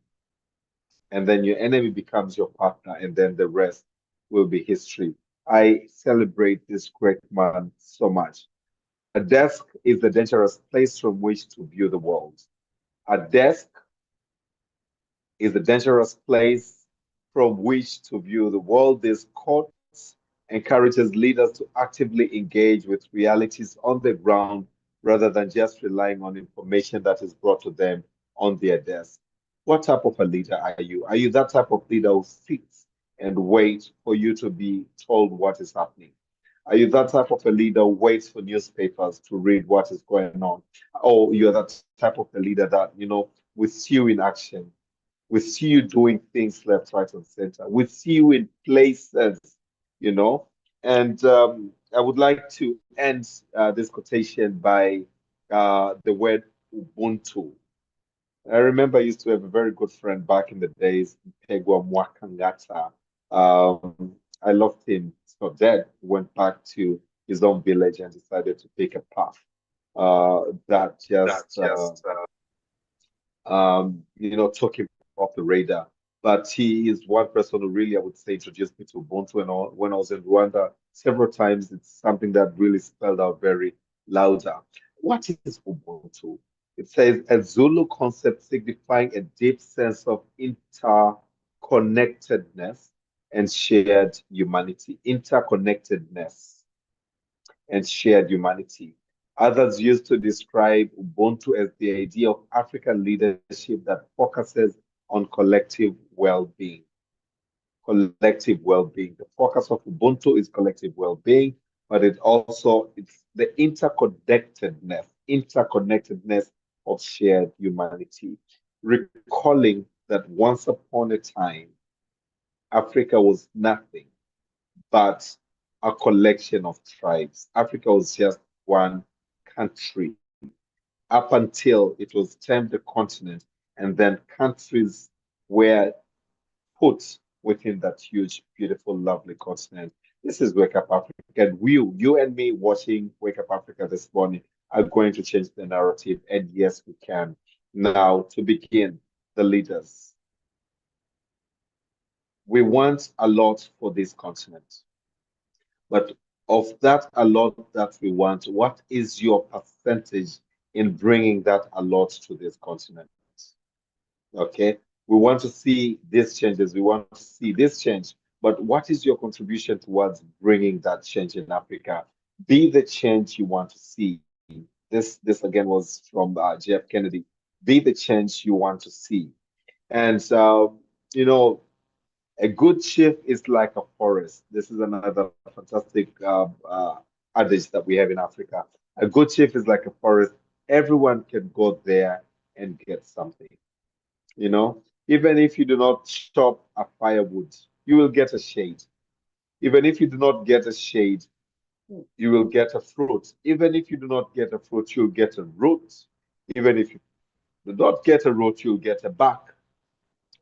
And then your enemy becomes your partner, and then the rest will be history. I celebrate this great man so much. A desk is a dangerous place from which to view the world. A desk is a dangerous place from which to view the world. This quote encourages leaders to actively engage with realities on the ground rather than just relying on information that is brought to them on their desk. What type of a leader are you? Are you that type of leader who sits and waits for you to be told what is happening? Are you that type of a leader who waits for newspapers to read what is going on? Or you're that type of a leader that, we see you in action, we see you doing things left, right, and center. We see you in places, you know. And I would like to end this quotation by the word Ubuntu. I remember I used to have a very good friend back in the days, Pegwa Mwakangata. I loved him. He's not dead. He went back to his own village and decided to take a path that just took him off the radar. But he is one person who really, I would say, introduced me to Ubuntu. And all, when I was in Rwanda, several times, it's something that really spelled out very louder. What is Ubuntu? It says a Zulu concept signifying a deep sense of interconnectedness and shared humanity. Interconnectedness and shared humanity. Others used to describe Ubuntu as the idea of African leadership that focuses on collective well-being. Collective well-being. The focus of Ubuntu is collective well-being, but it's the interconnectedness of shared humanity. Recalling that once upon a time, Africa was nothing but a collection of tribes. Africa was just one country up until it was termed a continent, and then countries were put within that huge, beautiful, lovely continent. This is Wake Up Africa. And you and me watching Wake Up Africa this morning are going to change the narrative. And yes, we can. Now, to begin, the leaders. We want a lot for this continent. But of that a lot that we want, what is your percentage in bringing that a lot to this continent? Okay. We want to see these changes. We want to see this change. But what is your contribution towards bringing that change in Africa? Be the change you want to see. This again was from JF Kennedy. Be the change you want to see. And you know, a good chief is like a forest. This is another fantastic adage that we have in Africa. A good chief is like a forest. Everyone can go there and get something. Even if you do not chop a firewood, you will get a shade. Even if you do not get a shade, you will get a fruit. Even if you do not get a fruit, you'll get a root. Even if you do not get a root, you'll get a bark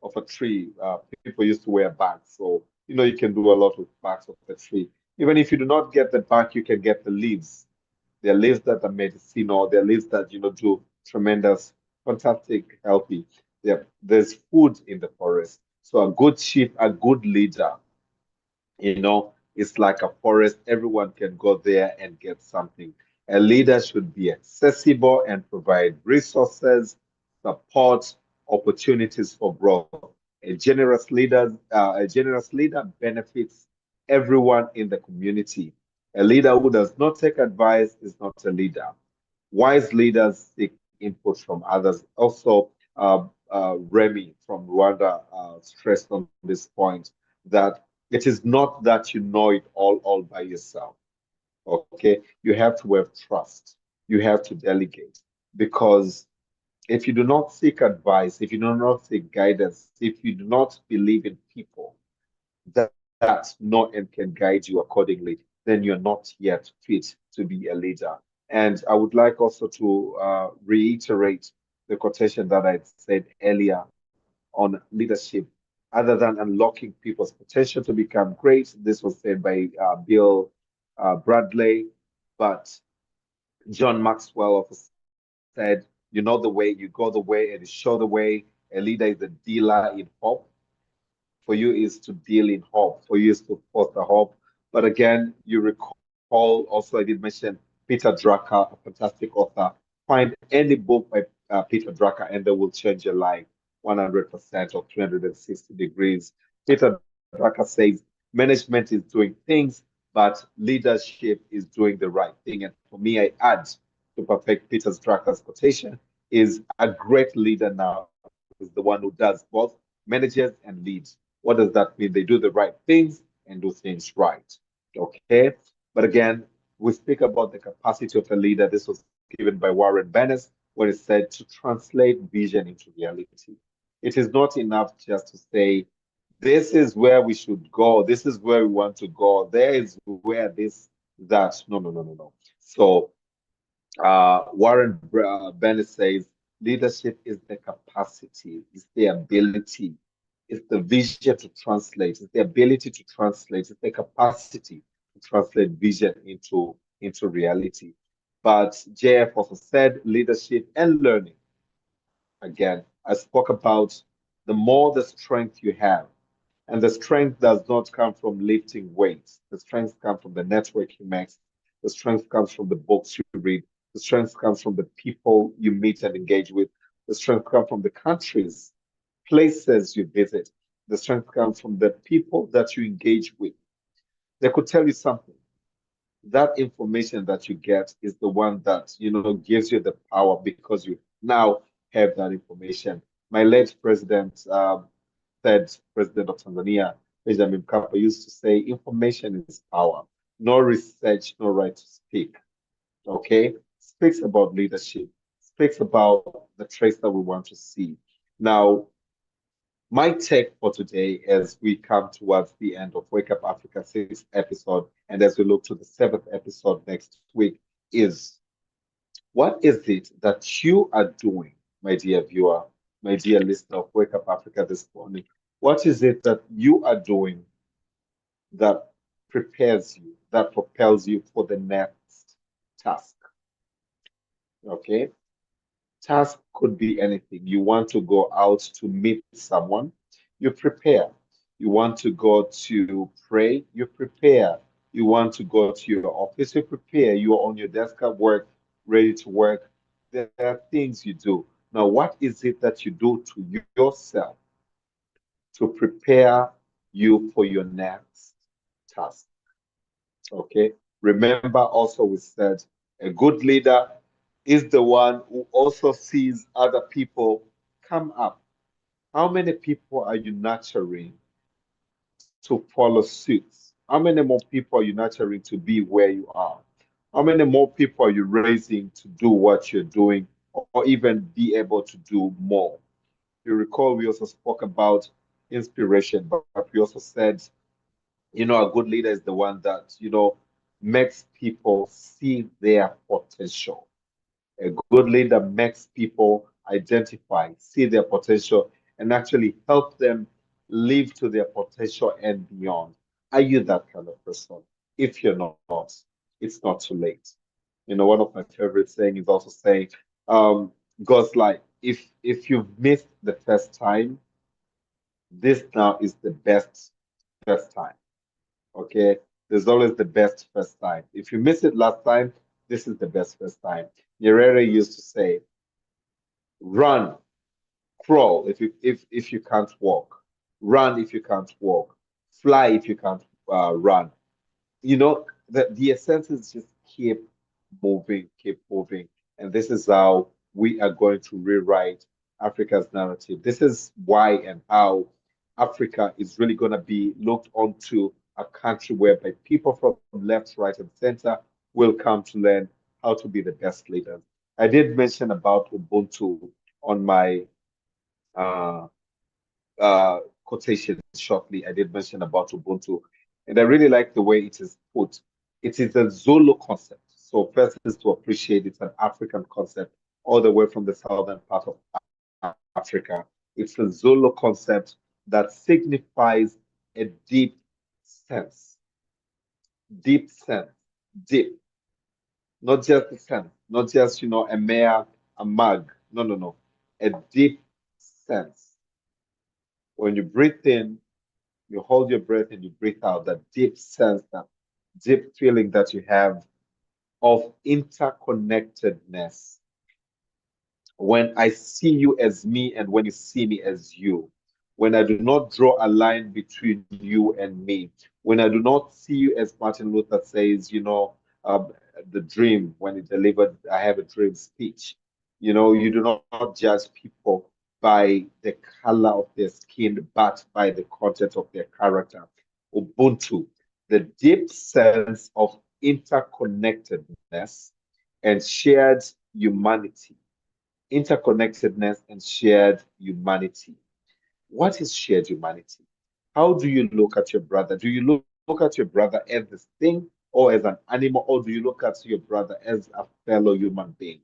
of a tree. People used to wear bark, so you can do a lot with barks of the tree. Even if you do not get the bark, you can get the leaves. There are leaves that are medicinal. There are leaves that do tremendous, fantastic, healthy. There's food in the forest. So a good chief, a good leader, It's like a forest. Everyone can go there and get something. A leader should be accessible and provide resources, support, opportunities for growth. A generous leader benefits everyone in the community. A leader who does not take advice is not a leader. Wise leaders seek input from others. Also, Remy from Rwanda stressed on this point that it is not that you know it all by yourself. Okay, you have to have trust. You have to delegate because if you do not seek advice, if you do not seek guidance, if you do not believe in people that know and can guide you accordingly, then you're not yet fit to be a leader. And I would like also to reiterate the quotation that I said earlier on leadership. Other than unlocking people's potential to become great, this was said by Bill Bradley, but John Maxwell also said, you know the way, you go the way, and you show the way. A leader is a dealer in hope. For you is to deal in hope. For you is to foster hope. But again, you recall also I did mention Peter Drucker, a fantastic author. Find any book by Peter Drucker and they will change your life 100% or 360 degrees. Peter Drucker says management is doing things, but leadership is doing the right thing. And for me, I add to perfect Peter Drucker's quotation is a great leader now is the one who does both manages and leads. What does that mean? They do the right things and do things right. Okay. But again, we speak about the capacity of a leader. This was given by Warren Bennis when he said to translate vision into reality. It is not enough just to say, this is where we should go. This is where we want to go. There is where this, that. No, no, no, no, no. So Warren Bennett says leadership is the capacity, it's the ability, it's the vision to translate, it's the ability to translate, it's the capacity to translate vision into reality. But JF also said leadership and learning. Again, I spoke about the more the strength you have, and the strength does not come from lifting weights. The strength comes from the network you make. The strength comes from the books you read. The strength comes from the people you meet and engage with. The strength comes from the countries, places you visit. The strength comes from the people that you engage with. They could tell you something. That information that you get is the one that gives you the power because you now have that information. My late president said, President of Tanzania, Benjamin Mkapa, used to say, information is power. No research, no right to speak. Okay? Speaks about leadership, speaks about the traits that we want to see. Now, my take for today as we come towards the end of Wake Up Africa 6th episode, and as we look to the 7th episode next week, is what is it that you are doing, my dear viewer, my dear listener of Wake Up Africa this morning? What is it that you are doing that prepares you, that propels you for the next task? Okay. Task could be anything. You want to go out to meet someone, you prepare. You want to go to pray, you prepare. You want to go to your office, you prepare. You are on your desk at work, ready to work. There are things you do. Now, what is it that you do to yourself to prepare you for your next task? Okay. Remember also, we said a good leader is the one who also sees other people come up. How many people are you nurturing to follow suits? How many more people are you nurturing to be where you are? How many more people are you raising to do what you're doing or even be able to do more? You recall we also spoke about inspiration, but we also said a good leader is the one that, makes people see their potential. A good leader makes people identify, see their potential, and actually help them live to their potential and beyond. Are you that kind of person? If you're not, it's not too late. One of my favorite saying is also saying, God's like, if you've missed the first time, this now is the best first time. Okay. There's always the best first time. If you miss it last time, this is the best first time. Nyerere used to say, run, crawl if you can't walk, run if you can't walk, fly if you can't run. You know, the essence is just keep moving. And this is how we are going to rewrite Africa's narrative. This is why and how Africa is really going to be looked onto a country whereby people from left, right, and center will come to learn how to be the best leaders. I did mention about Ubuntu on my uh, quotation shortly. I did mention about Ubuntu, and I really like the way it is put. It is a Zulu concept. So first is to appreciate it's an African concept all the way from the southern part of Africa. It's a Zulu concept that signifies a sense, deep sense, deep, not just a sense, not just, a mere, a mug. No, no, no. A deep sense. When you breathe in, you hold your breath and you breathe out, that deep sense, that deep feeling that you have of interconnectedness. When I see you as me and when you see me as you, when I do not draw a line between you and me, when I do not see you as Martin Luther says, the dream when he delivered I Have a Dream speech. You do not judge people by the color of their skin, but by the content of their character. Ubuntu, the deep sense of interconnectedness and shared humanity, interconnectedness and shared humanity. What is shared humanity? How do you look at your brother? Do you look at your brother as this thing or as an animal, or do you look at your brother as a fellow human being?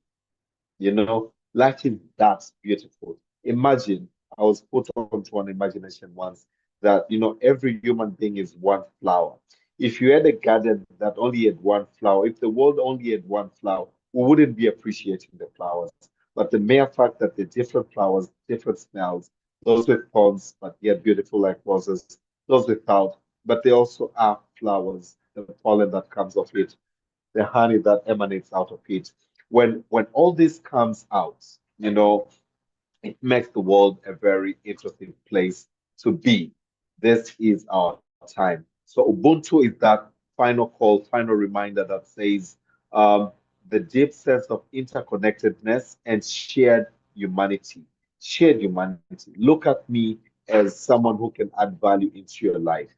Life is that beautiful. Imagine, I was put onto an imagination once that, every human being is one flower. If you had a garden that only had one flower, if the world only had one flower, we wouldn't be appreciating the flowers. But the mere fact that the different flowers, different smells, those with thorns, but yet beautiful like roses, those without, but they also are flowers, the pollen that comes off it, the honey that emanates out of it. When all this comes out, it makes the world a very interesting place to be. This is our time. So Ubuntu is that final call, final reminder that says the deep sense of interconnectedness and shared humanity. Shared humanity. Look at me as someone who can add value into your life.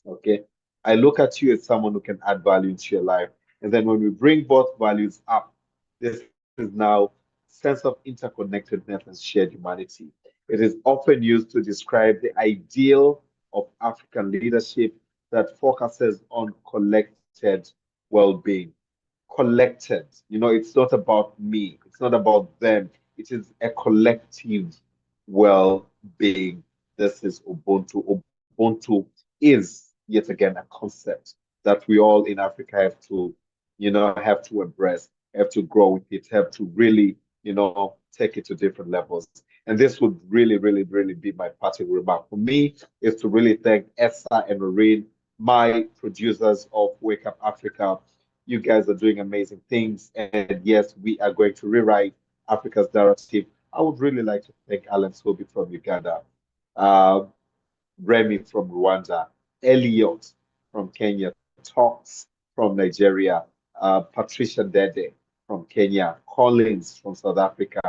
Okay. I look at you as someone who can add value into your life. And then when we bring both values up, this is now sense of interconnectedness and shared humanity. It is often used to describe the ideal of African leadership that focuses on collected well-being. Collected. It's not about me, it's not about them. It is a collective well-being. This is Ubuntu. Ubuntu is yet again a concept that we all in Africa have to embrace, have to grow with it, have to really, take it to different levels. And this would really, really, really be my parting remark. For me, is to really thank Essa and Marine, my producers of Wake Up Africa. You guys are doing amazing things. And yes, we are going to rewrite Africa's narrative. I would really like to thank Alan Sobi from Uganda. Uh, Remy from Rwanda, Elliot from Kenya, Talks from Nigeria, Patricia Dede from Kenya, Collins from South Africa,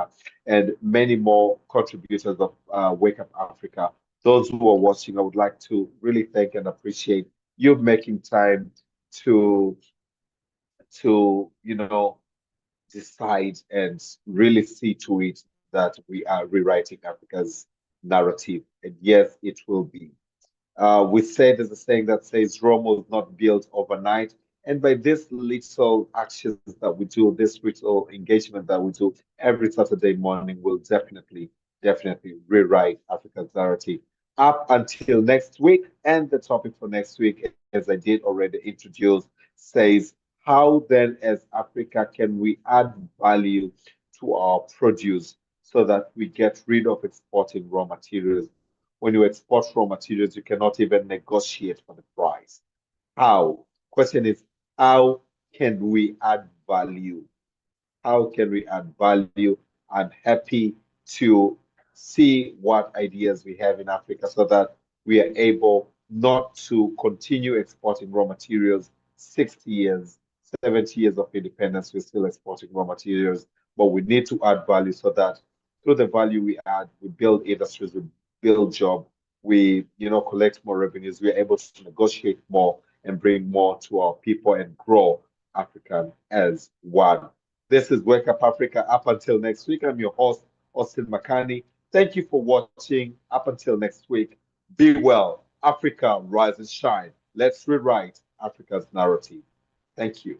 and many more contributors of Wake Up Africa. Those who are watching, I would like to really thank and appreciate you making time to decide and really see to it that we are rewriting Africa's narrative. And yes, it will be. We say there's a saying that says Rome was not built overnight. And by this little actions that we do, this little engagement that we do every Saturday morning will definitely rewrite Africa's narrative. Up until next week, and the topic for next week, as I did already introduce, says how then as Africa can we add value to our produce so that we get rid of exporting raw materials. When you export raw materials, you cannot even negotiate for the price. How? Question is, how can we add value? How can we add value? I'm happy to see what ideas we have in Africa so that we are able not to continue exporting raw materials 60 years, 70 years of independence, we're still exporting raw materials, but we need to add value so that through the value we add, we build industries, we build job, we collect more revenues, we're able to negotiate more and bring more to our people and grow Africa as one. This is Wake Up Africa. Up until next week, I'm your host, Austin Makani. Thank you for watching. Up until next week, be well. Africa, rise and shine. Let's rewrite Africa's narrative. Thank you.